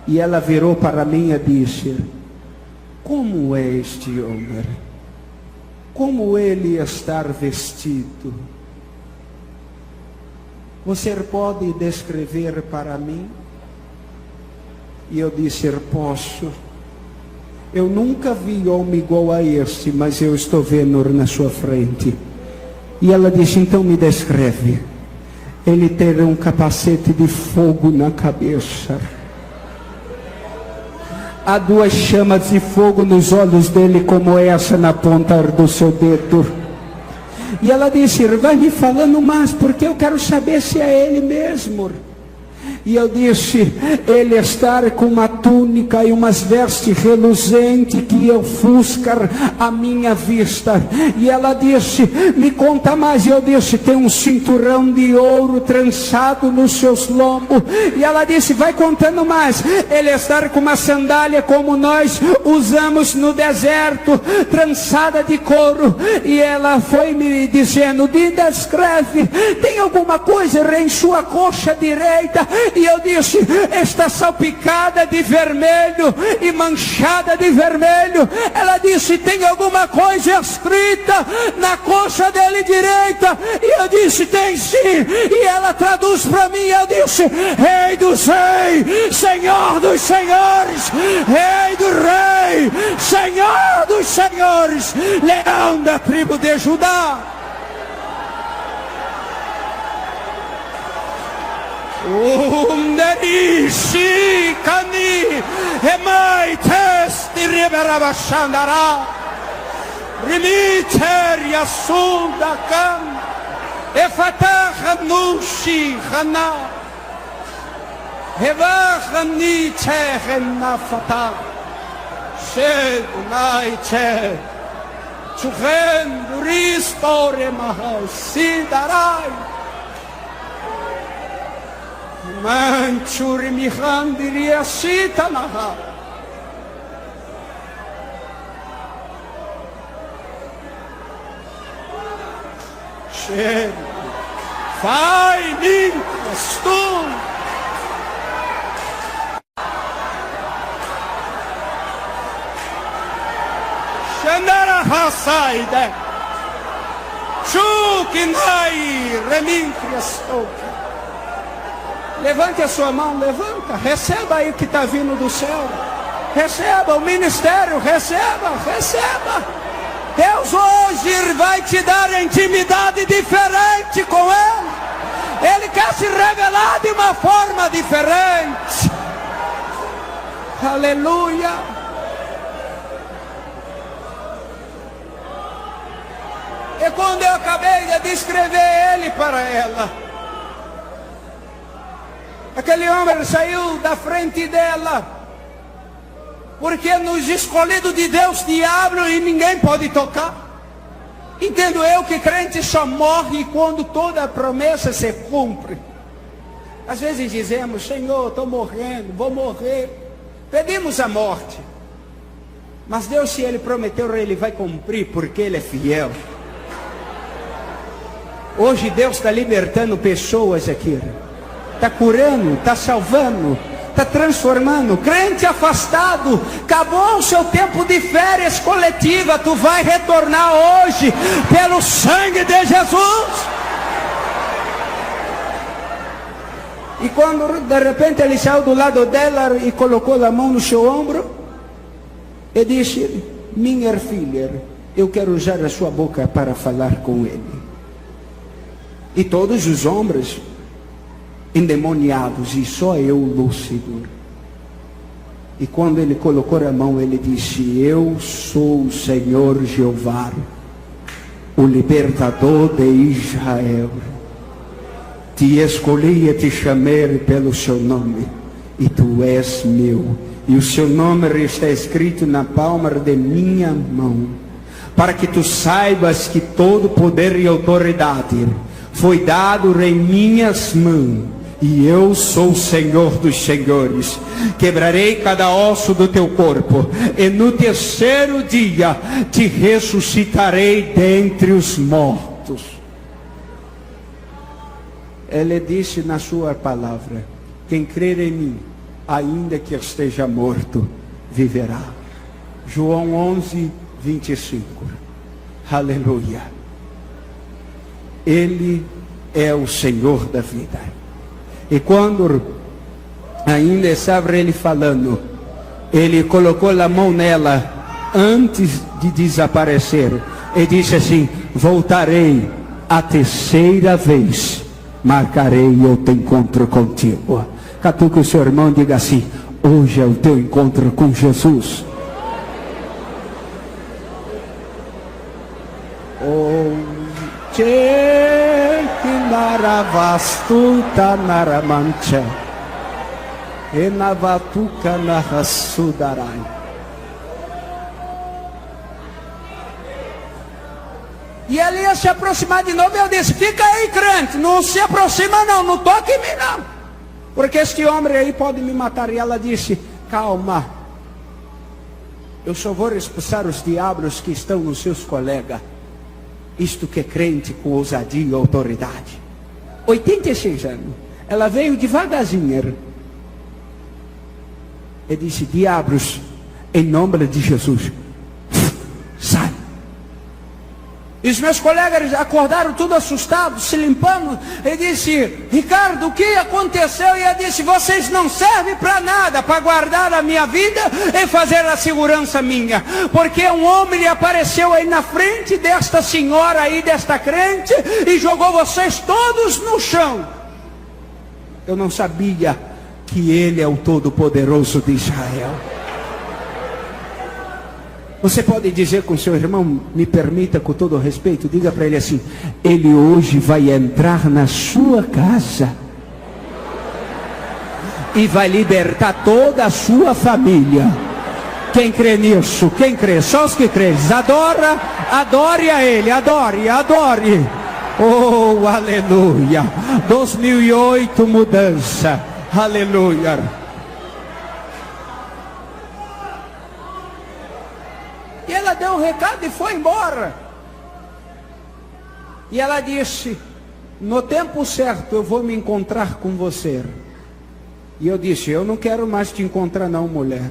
E ela virou para mim e disse: como é este homem? Como ele está vestido? Você pode descrever para mim? E eu disse: posso. Eu nunca vi homem igual a este, mas eu estou vendo na sua frente. E ela disse: então me descreve. Ele tem um capacete de fogo na cabeça. Há duas chamas de fogo nos olhos dele, como essa na ponta do seu dedo. E ela disse: vai me falando mais, porque eu quero saber se é ele mesmo. E eu disse: ele está com uma túnica e umas vestes reluzentes que ofuscam a minha vista. E ela disse: me conta mais. E eu disse: tem um cinturão de ouro trançado nos seus lombos. E ela disse: vai contando mais. Ele está com uma sandália como nós usamos no deserto, trançada de couro. E ela foi me dizendo: descreve, tem alguma coisa em sua coxa direita? E eu disse: está salpicada de vermelho e manchada de vermelho. Ela disse: tem alguma coisa escrita na coxa dele direita? E eu disse: tem sim. E ela traduz para mim. Eu disse: Rei dos reis, Senhor dos senhores, Rei do rei, Senhor dos senhores, Leão da tribo de Judá. Umderishi kani hemai testi riberabashandara rimiter yasunda kan efatah nushi khana hevachni chehna fatah shed nai che chuchen ristore mahasidarai Manchuri mihandiria sitanaha. Cheiro. Vai, limpas tu. Xandara hasaide. Chukinai remintrias toque. Levante a sua mão, levanta, receba aí o que está vindo do céu. Receba o ministério, receba, receba. Deus hoje vai te dar intimidade diferente com Ele. Ele quer se revelar de uma forma diferente. Aleluia. E quando eu acabei de descrever Ele para ela, aquele homem saiu da frente dela, porque nos escolhidos de Deus, diabo e ninguém pode tocar. Entendo eu que crente só morre quando toda a promessa se cumpre. Às vezes dizemos: Senhor, estou morrendo, vou morrer. Pedimos a morte. Mas Deus, se Ele prometeu, Ele vai cumprir, porque Ele é fiel. Hoje Deus está libertando pessoas aqui. Está curando, está salvando, está transformando. Crente afastado, acabou o seu tempo de férias coletiva, tu vai retornar hoje, pelo sangue de Jesus. E quando de repente ele saiu do lado dela e colocou a mão no seu ombro, e disse: minha filha, eu quero usar a sua boca para falar com ele. E todos os homens endemoniados, e só eu lúcido. E quando ele colocou a mão, ele disse: eu sou o Senhor Jeová, o libertador de Israel. Te escolhi e te chamei pelo seu nome, e tu és meu, e o seu nome está escrito na palma de minha mão, para que tu saibas que todo poder e autoridade foi dado em minhas mãos, e eu sou o Senhor dos senhores. Quebrarei cada osso do teu corpo, e no terceiro dia te ressuscitarei dentre os mortos. Ele disse na sua palavra: quem crer em mim, ainda que esteja morto, viverá. João 11, 25. Aleluia. Ele é o Senhor da vida. E quando ainda estava ele falando, ele colocou a mão nela antes de desaparecer e disse assim: voltarei a terceira vez, marcarei o teu encontro contigo. Catuque o seu irmão e diga assim: hoje é o teu encontro com Jesus. Che que naravastuta naramancha e navatuca narasudarai. E ele ia se aproximar de novo, e eu disse: fica aí, crente, não se aproxima não, não toque em mim não, porque este homem aí pode me matar. E ela disse: calma, eu só vou expulsar os diabos que estão nos seus colegas. Isto que é crente com ousadia e autoridade. 86 anos. Ela veio devagarzinho e disse: diabos, em nome de Jesus, sai. E os meus colegas acordaram tudo assustados, se limpando. E disse: Ricardo, o que aconteceu? E eu disse: vocês não servem para nada, para guardar a minha vida e fazer a segurança minha. Porque um homem apareceu aí na frente desta senhora aí, desta crente, e jogou vocês todos no chão. Eu não sabia que ele é o Todo-Poderoso de Israel. Você pode dizer com seu irmão, me permita com todo respeito, diga para ele assim: ele hoje vai entrar na sua casa e vai libertar toda a sua família. Quem crê nisso? Quem crê? Só os que creem. Adore a ele, adore. Oh, aleluia. 2008, mudança. Aleluia. E ela deu um recado e foi embora. E ela disse: no tempo certo eu vou me encontrar com você. E eu disse: eu não quero mais te encontrar não, mulher.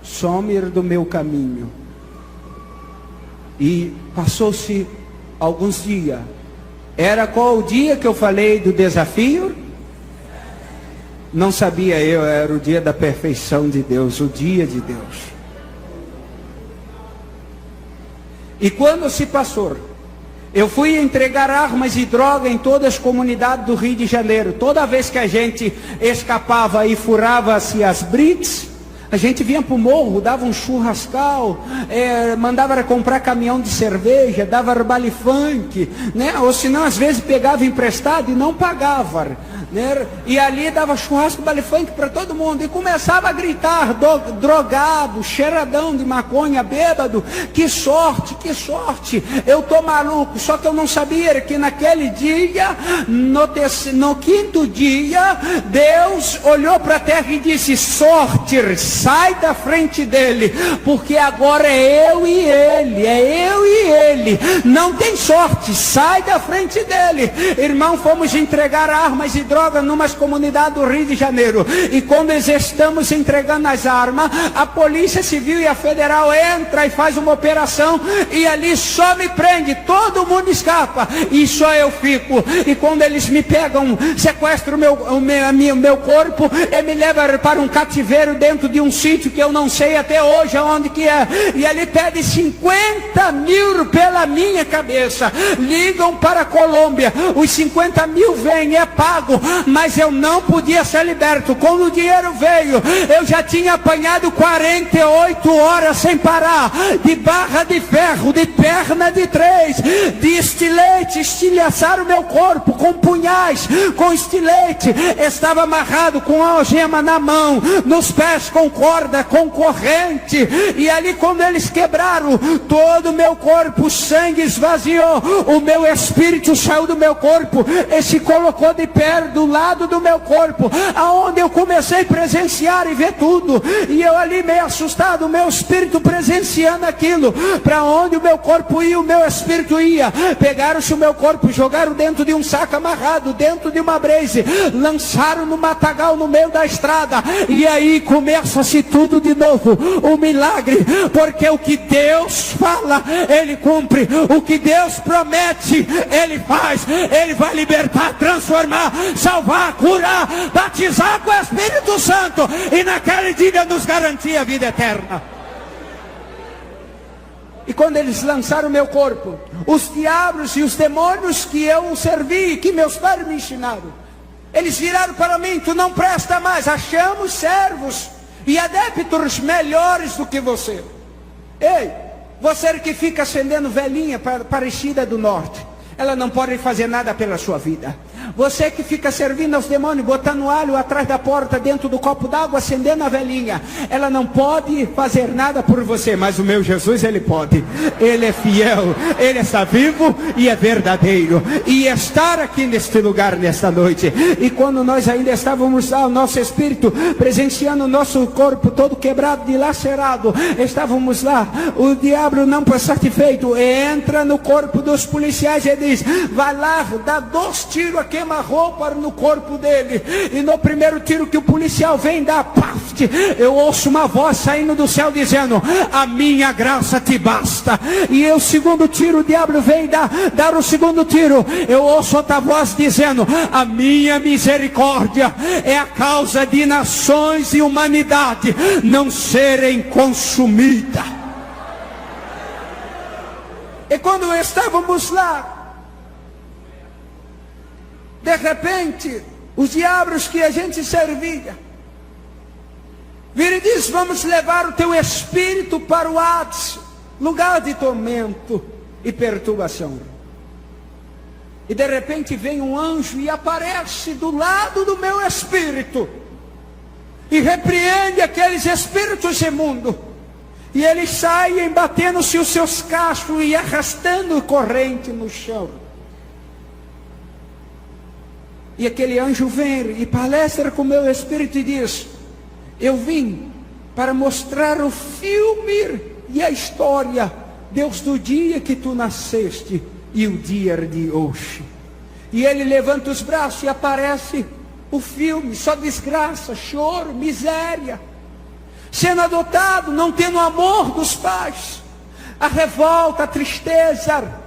Some do meu caminho. E passou-se alguns dias. Era qual o dia que eu falei do desafio? Não sabia eu, era o dia da perfeição de Deus, o dia de Deus. E quando se passou, eu fui entregar armas e droga em todas as comunidades do Rio de Janeiro. Toda vez que a gente escapava e furava-se as brits, a gente vinha para o morro, dava um churrascal, mandava comprar caminhão de cerveja, dava baile funk, né? Ou senão às vezes pegava emprestado e não pagava, né? E ali dava churrasco, baile funk para todo mundo. E começava a gritar, drogado, cheiradão de maconha, bêbado: que sorte, eu tô maluco. Só que eu não sabia que naquele dia, no quinto dia, Deus olhou para a terra e disse: sorte, sai da frente dele, porque agora é eu e ele, dele. Não tem sorte, sai da frente dele. Irmão, fomos entregar armas e drogas numas comunidades do Rio de Janeiro. E quando estamos entregando as armas, a Polícia Civil e a Federal entra e faz uma operação, e ali só me prende, todo mundo escapa e só eu fico. E quando eles me pegam, sequestram o meu corpo e me levam para um cativeiro dentro de um sítio que eu não sei até hoje aonde que é, e ele pede 50 mil pela minha cabeça. Ligam para a Colômbia, os 50 mil vêm, é pago, mas eu não podia ser liberto. Quando o dinheiro veio, eu já tinha apanhado 48 horas sem parar, de barra de ferro, de perna de 3, de estilete, estilhaçaram o meu corpo com punhais, com estilete, estava amarrado com a algema na mão, nos pés com corda, com corrente, e ali quando eles quebraram todo o meu corpo, o sangue esvaziou, o meu espírito saiu do meu corpo e se colocou de pé do lado do meu corpo, aonde eu comecei a presenciar e ver tudo, e eu ali meio assustado, o meu espírito presenciando aquilo, para onde o meu corpo ia, o meu espírito ia. Pegaram-se o meu corpo, jogaram dentro de um saco amarrado, dentro de uma brace, lançaram no matagal no meio da estrada, e aí começa-se tudo de novo, o milagre, porque o que Deus fala, Ele cumpre, o que Deus promete, Ele faz. Ele vai libertar, transformar, salvar, curar, batizar com o Espírito Santo, e naquele dia nos garantir a vida eterna. E quando eles lançaram o meu corpo, os diabos e os demônios que eu servi, que meus pais me ensinaram, eles viraram para mim: tu não presta mais, achamos servos e adeptos melhores do que você. Ei, você que fica acendendo velhinha para Aparecida do Norte, ela não pode fazer nada pela sua vida. Você que fica servindo aos demônios, botando alho atrás da porta, dentro do copo d'água, acendendo a velhinha, ela não pode fazer nada por você, mas o meu Jesus, Ele pode. Ele é fiel, Ele está vivo e é verdadeiro, e estar aqui neste lugar, nesta noite. E quando nós ainda estávamos lá, o nosso espírito presenciando o nosso corpo todo quebrado, dilacerado, estávamos lá, o diabo não foi satisfeito, entra no corpo dos policiais e diz: vai lá, dá 2 tiros a queima-roupa no corpo dele. E no primeiro tiro que o policial vem dar, paft, eu ouço uma voz saindo do céu dizendo: a minha graça te basta. E o segundo tiro, o diabo vem dar o segundo tiro, eu ouço outra voz dizendo: a minha misericórdia é a causa de nações e humanidade não serem consumidas. E quando estávamos lá, de repente, os diabos que a gente servia vira e diz: vamos levar o teu espírito para o Hades, lugar de tormento e perturbação. E de repente vem um anjo e aparece do lado do meu espírito e repreende aqueles espíritos imundos. E eles saem batendo-se os seus cachos e arrastando corrente no chão. E aquele anjo vem e palestra com o meu espírito e diz: eu vim para mostrar o filme e a história, Deus, do dia que tu nasceste e o dia de hoje. E ele levanta os braços e aparece o filme, só desgraça, choro, miséria, sendo adotado, não tendo o amor dos pais, a revolta, a tristeza.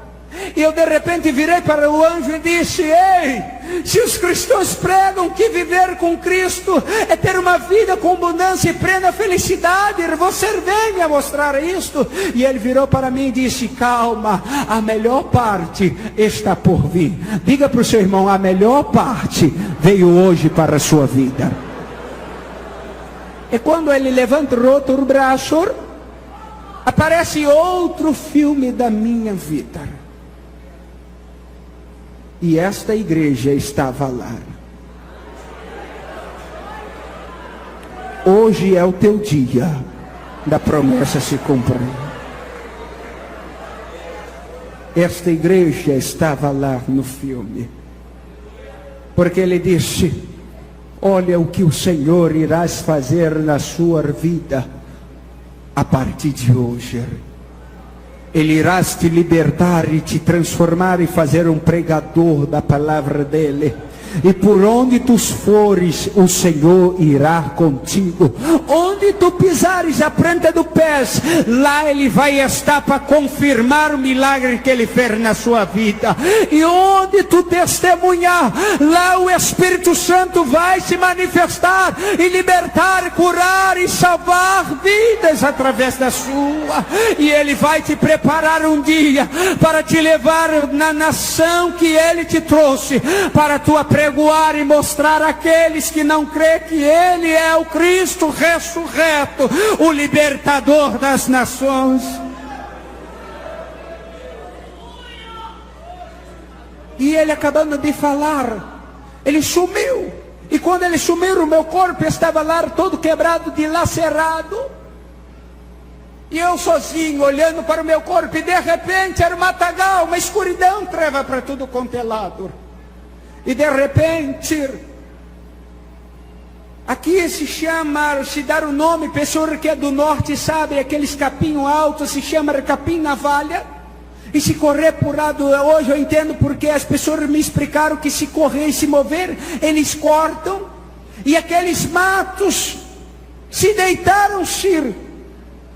E eu de repente virei para o anjo e disse: ei, se os cristãos pregam que viver com Cristo é ter uma vida com abundância e plena felicidade, você vem me mostrar isto? E ele virou para mim e disse: calma, a melhor parte está por vir. Diga para o seu irmão: a melhor parte veio hoje para a sua vida. E quando ele levanta o outro braço, aparece outro filme da minha vida. E esta igreja estava lá. Hoje é o teu dia da promessa se cumprir. Esta igreja estava lá no filme. Porque ele disse: olha o que o Senhor irás fazer na sua vida a partir de hoje. Ele irá te libertar e te transformar e fazer um pregador da palavra dele. E por onde tu fores, o Senhor irá contigo. Onde tu pisares a planta do pé, lá Ele vai estar para confirmar o milagre que Ele fez na sua vida. E onde tu testemunhar, lá o Espírito Santo vai se manifestar e libertar, curar e salvar vidas através da sua. E Ele vai te preparar um dia para te levar na nação que Ele te trouxe, para tu apregoar e mostrar àqueles que não crêem que Ele é o Cristo ressurreto, o libertador das nações. E ele, acabando de falar, ele sumiu. E quando ele sumiu, o meu corpo estava lá todo quebrado, dilacerado. E eu sozinho, olhando para o meu corpo, e de repente era um matagal, uma escuridão, treva para tudo quanto é lado. E de repente, aqui se chama, se dar o nome, pessoa que é do norte sabe, aqueles capinhos altos, se chama capim navalha. E se correr por lado, hoje eu entendo porque as pessoas me explicaram que se correr e se mover, eles cortam. E aqueles matos se deitaram-se.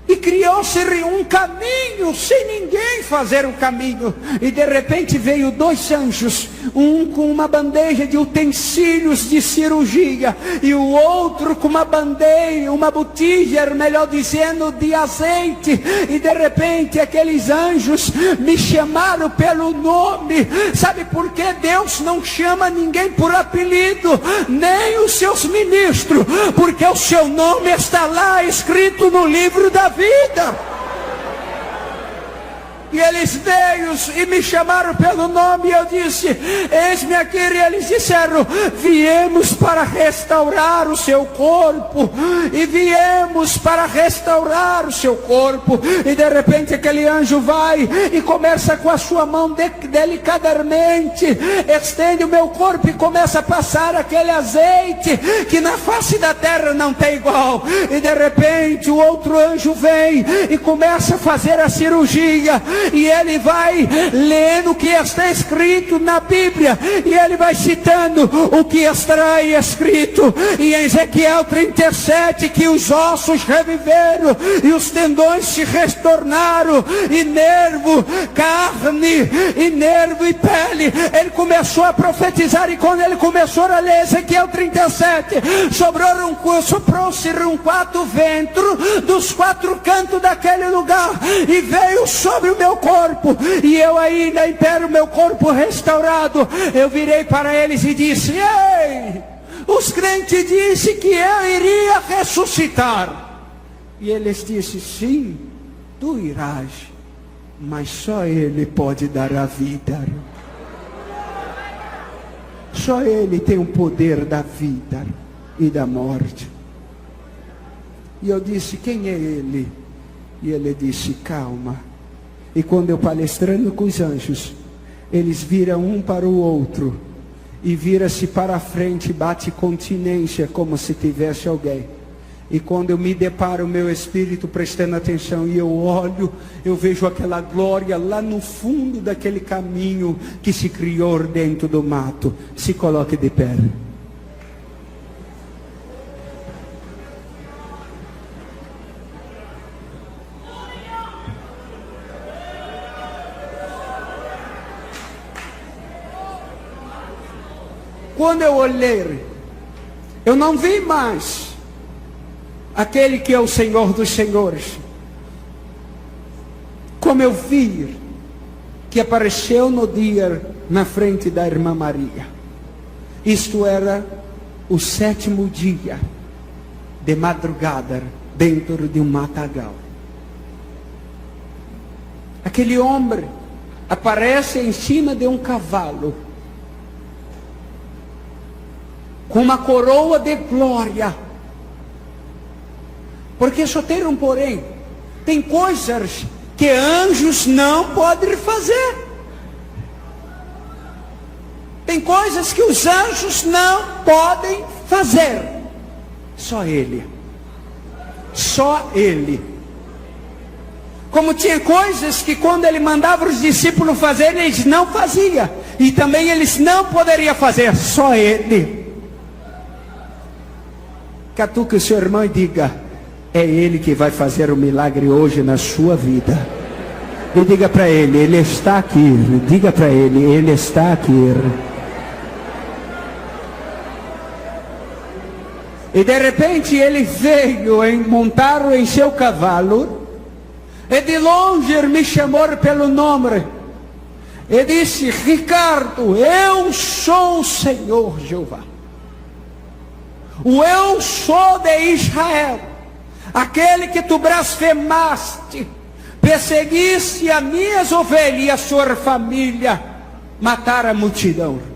E criou-se um caminho, sem ninguém fazer um caminho. E de repente veio dois anjos, um com uma bandeja de utensílios de cirurgia, e o outro com uma bandeja, uma botija, melhor dizendo, de azeite. E de repente aqueles anjos me chamaram pelo nome. Sabe por que Deus não chama ninguém por apelido, nem os seus ministros? Porque o seu nome está lá escrito no livro da vida. E eles veio e me chamaram pelo nome, e eu disse: eis-me aqui. E eles disseram: viemos para restaurar o seu corpo. E viemos para restaurar o seu corpo. E de repente aquele anjo vai e começa com a sua mão delicadamente, estende o meu corpo e começa a passar aquele azeite que na face da terra não tem igual. E de repente o outro anjo vem e começa a fazer a cirurgia. E ele vai lendo o que está escrito na Bíblia, e ele vai citando o que está escrito. E em Ezequiel 37, que os ossos reviveram e os tendões se retornaram, e nervo, carne, e nervo e pele. Ele começou a profetizar, e quando ele começou a ler Ezequiel 37, soprou-se um quatro ventos dos quatro cantos daquele lugar, e veio sobre o meu corpo, e eu ainda em pé, o meu corpo restaurado. Eu virei para eles e disse: ei, os crentes disseram que eu iria ressuscitar. E eles disseram: sim, tu irás, mas só Ele pode dar a vida. Só Ele tem o poder da vida e da morte. E eu disse: quem é Ele? E ele disse: calma. E quando eu palestrando com os anjos, eles viram um para o outro, e vira-se para a frente, bate continência, como se tivesse alguém. E quando eu me deparo, meu espírito prestando atenção, e eu olho, eu vejo aquela glória lá no fundo daquele caminho que se criou dentro do mato. Se coloque de pé. Quando eu olhei, eu não vi mais aquele que é o Senhor dos Senhores, como eu vi que apareceu no dia na frente da irmã Maria. Isto era o 7º dia, de madrugada, dentro de um matagal. Aquele homem aparece em cima de um cavalo, com uma coroa de glória. Porque só tem um porém: tem coisas que anjos não podem fazer. Tem coisas que os anjos não podem fazer. Só Ele. Só Ele. Como tinha coisas que quando ele mandava os discípulos fazer, eles não faziam. E também eles não poderiam fazer, só ele. Catuque o seu irmão e diga: é ele que vai fazer o milagre hoje na sua vida. E diga para ele está aqui. Diga para ele está aqui. E de repente ele veio, montaram em seu cavalo, e de longe ele me chamou pelo nome, e disse: Ricardo, eu sou o Senhor Jeová, o eu sou de Israel, aquele que tu blasfemaste, perseguiste as minhas ovelhas e a sua família, matar a multidão.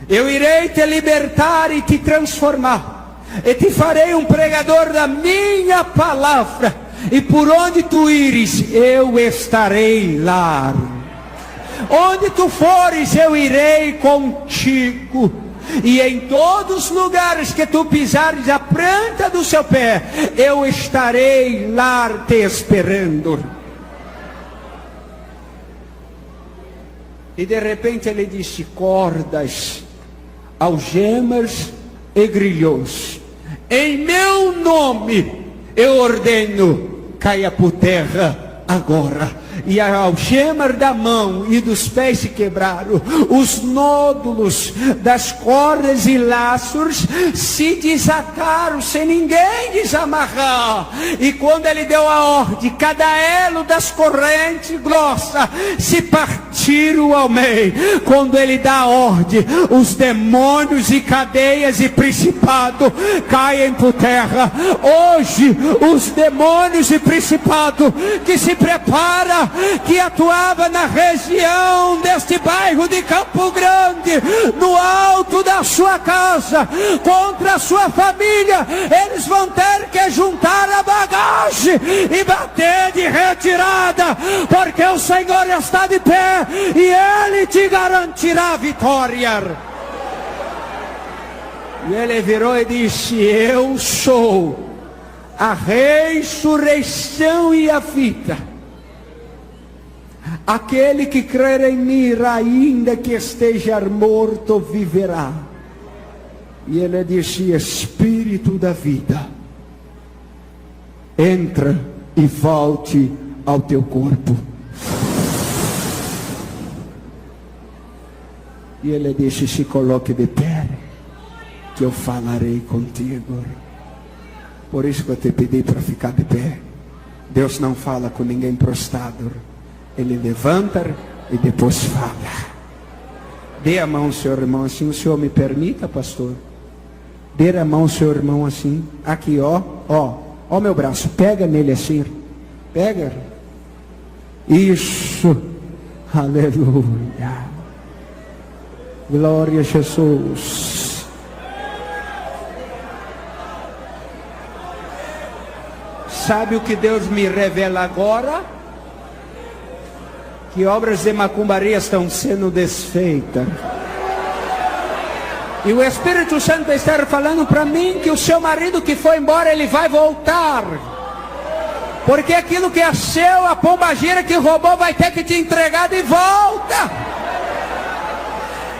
Eu irei te libertar e te transformar, e te farei um pregador da minha palavra, e por onde tu ires, eu estarei lá. Onde tu fores, eu irei contigo, e em todos os lugares que tu pisares a planta do seu pé, eu estarei lá te esperando. E de repente ele disse: cordas, algemas e grilhões, em meu nome eu ordeno, caia por terra agora. E a algema da mão e dos pés se quebraram, os nódulos das cordas e laços se desataram sem ninguém desamarrar. E quando ele deu a ordem, cada elo das correntes grossas se partiram ao meio. Quando ele dá a ordem, os demônios e cadeias e principados caem por terra. Hoje os demônios e principados que se preparam, que atuava na região deste bairro de Campo Grande, no alto da sua casa, contra a sua família, eles vão ter que juntar a bagagem e bater de retirada, porque o Senhor está de pé e Ele te garantirá a vitória. E ele virou e disse: eu sou a ressurreição e a vida. Aquele que crer em mim, ainda que esteja morto, viverá. E ele disse: Espírito da vida, entra e volte ao teu corpo. E ele disse: se coloque de pé, que eu falarei contigo. Por isso que eu te pedi para ficar de pé. Deus não fala com ninguém prostrado. Ele levanta e depois fala. Dê a mão ao seu irmão assim. O senhor me permita, pastor? Dê a mão ao seu irmão assim. Aqui, ó. Ó meu braço. Pega nele assim. Pega. Isso. Aleluia. Glória a Jesus. Sabe o que Deus me revela agora? Que obras de macumbaria estão sendo desfeitas. E o Espírito Santo está falando para mim que o seu marido que foi embora, ele vai voltar. Porque aquilo que é seu, a pombagira que roubou, vai ter que te entregar de volta.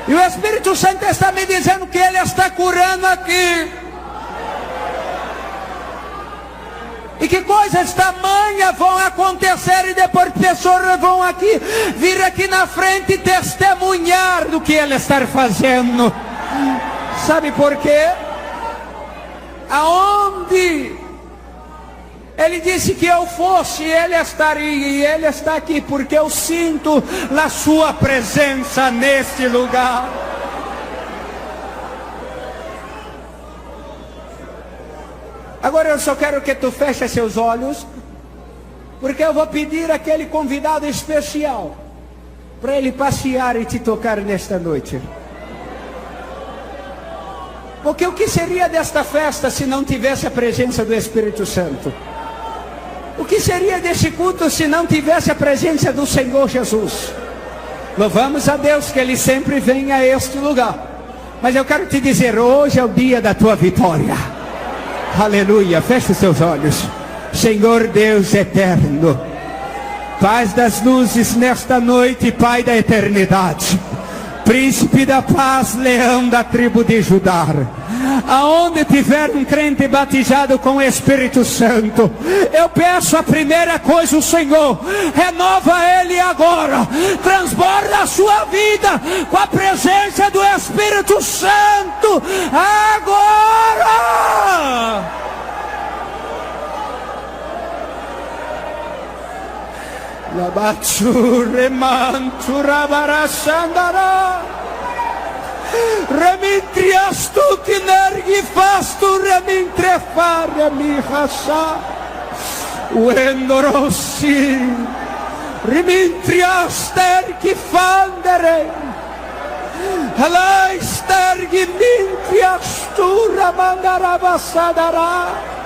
E o Espírito Santo está me dizendo que Ele está curando aqui. E que coisas tamanhas vão acontecer, e depois pessoas vão aqui, vir aqui na frente e testemunhar do que Ele está fazendo. Sabe por quê? Aonde Ele disse que eu fosse, Ele estaria, e Ele está aqui, porque eu sinto a sua presença neste lugar. Agora eu só quero que tu feche seus olhos, porque eu vou pedir aquele convidado especial para ele passear e te tocar nesta noite. Porque o que seria desta festa se não tivesse a presença do Espírito Santo? O que seria desse culto se não tivesse a presença do Senhor Jesus? Louvamos a Deus que Ele sempre vem a este lugar. Mas eu quero te dizer, hoje é o dia da tua vitória. Aleluia, feche os seus olhos. Senhor Deus eterno, paz das luzes nesta noite, Pai da eternidade, Príncipe da paz, leão da tribo de Judá, aonde tiver um crente batizado com o Espírito Santo, eu peço a primeira coisa, o Senhor, renova ele agora, transborda a sua vida com a presença do Espírito Santo, agora! Labatsure mantura barasandara, remintrias tu kinergi fastu remintrefare mi hasa, uendorossi, remintrias tergi fandere, halais tergi mintrias tu ramandara basadara.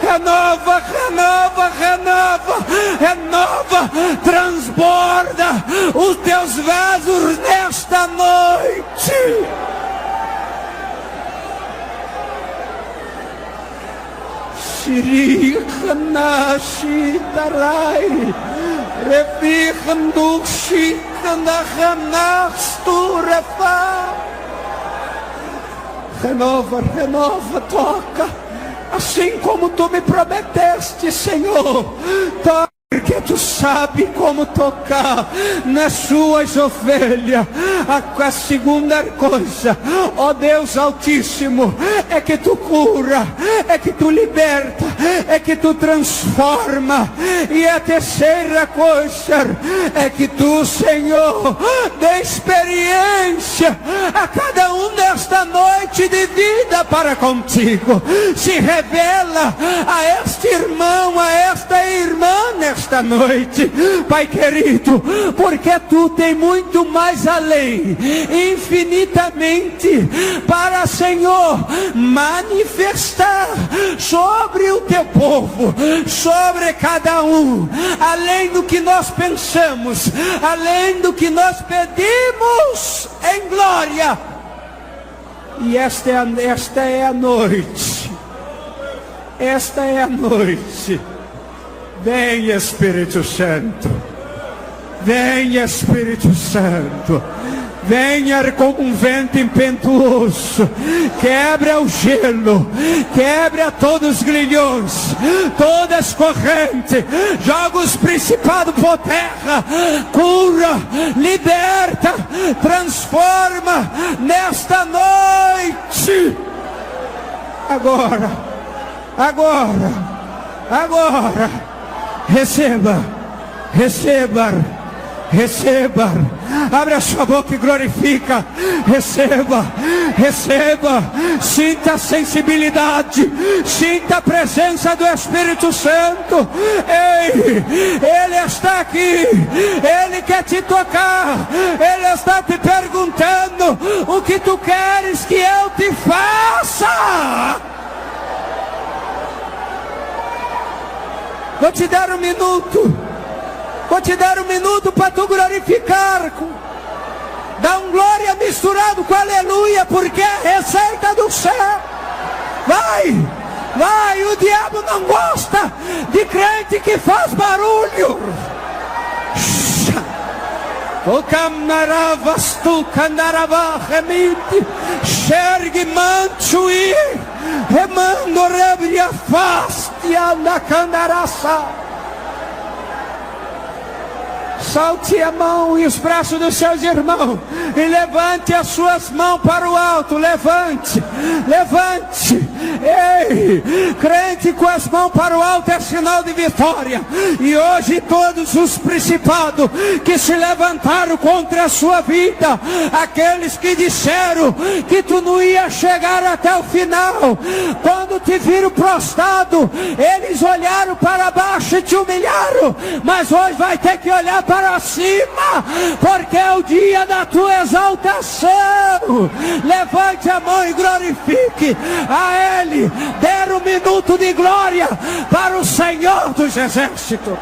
Renova, renova, renova, renova, transborda os teus vasos nesta noite. Shirikana shitarai, revichnu shikana hanastu refa. Renova, renova, toca. Assim como tu me prometeste, Senhor, porque tu sabe como tocar nas suas ovelhas. A segunda coisa, ó Deus Altíssimo, é que tu cura, é que tu liberta, é que tu transforma. E a terceira coisa é que tu, Senhor, dê experiência a cada um nesta noite de vida para contigo. Se revela a este irmão, a esta irmã nesta noite, Pai querido, porque tu tem muito mais além, infinitamente, para, Senhor, manifestar sobre o teu povo, sobre cada um, além do que nós pensamos, além do que nós pedimos em glória. E esta é a noite, esta é a noite. Vem, Espírito Santo, vem, Espírito Santo, venha como um vento impetuoso, quebra o gelo, quebra todos os grilhões, todas as correntes, joga os principados por terra, cura, liberta, transforma nesta noite, agora, agora, agora. Receba, receba, receba. Abre a sua boca e glorifica. Receba, receba. Sinta a sensibilidade, sinta a presença do Espírito Santo. Ei, Ele está aqui, Ele quer te tocar, Ele está te perguntando: o que tu queres que eu te faça? Vou te dar um minuto. Vou te dar um minuto para tu glorificar. Dá um glória misturado com aleluia, porque é a receita do céu. Vai, vai, o diabo não gosta de crente que faz barulho. O camnaravas tu candarava remite, xergue manchuí. Remando rebria fastia na candaraça. Solte a mão e os braços dos seus irmãos e levante as suas mãos para o alto. Levante, levante. Ei, crente com as mãos para o alto é sinal de vitória. E hoje todos os principados que se levantaram contra a sua vida, aqueles que disseram que tu não ia chegar até o final, quando te viram prostrado, eles olharam para baixo e te humilharam, mas hoje vai ter que olhar para cima, porque é o dia da tua exaltação. Levante a mão e glorifique a Ele. Dê um minuto de glória para o Senhor dos Exércitos.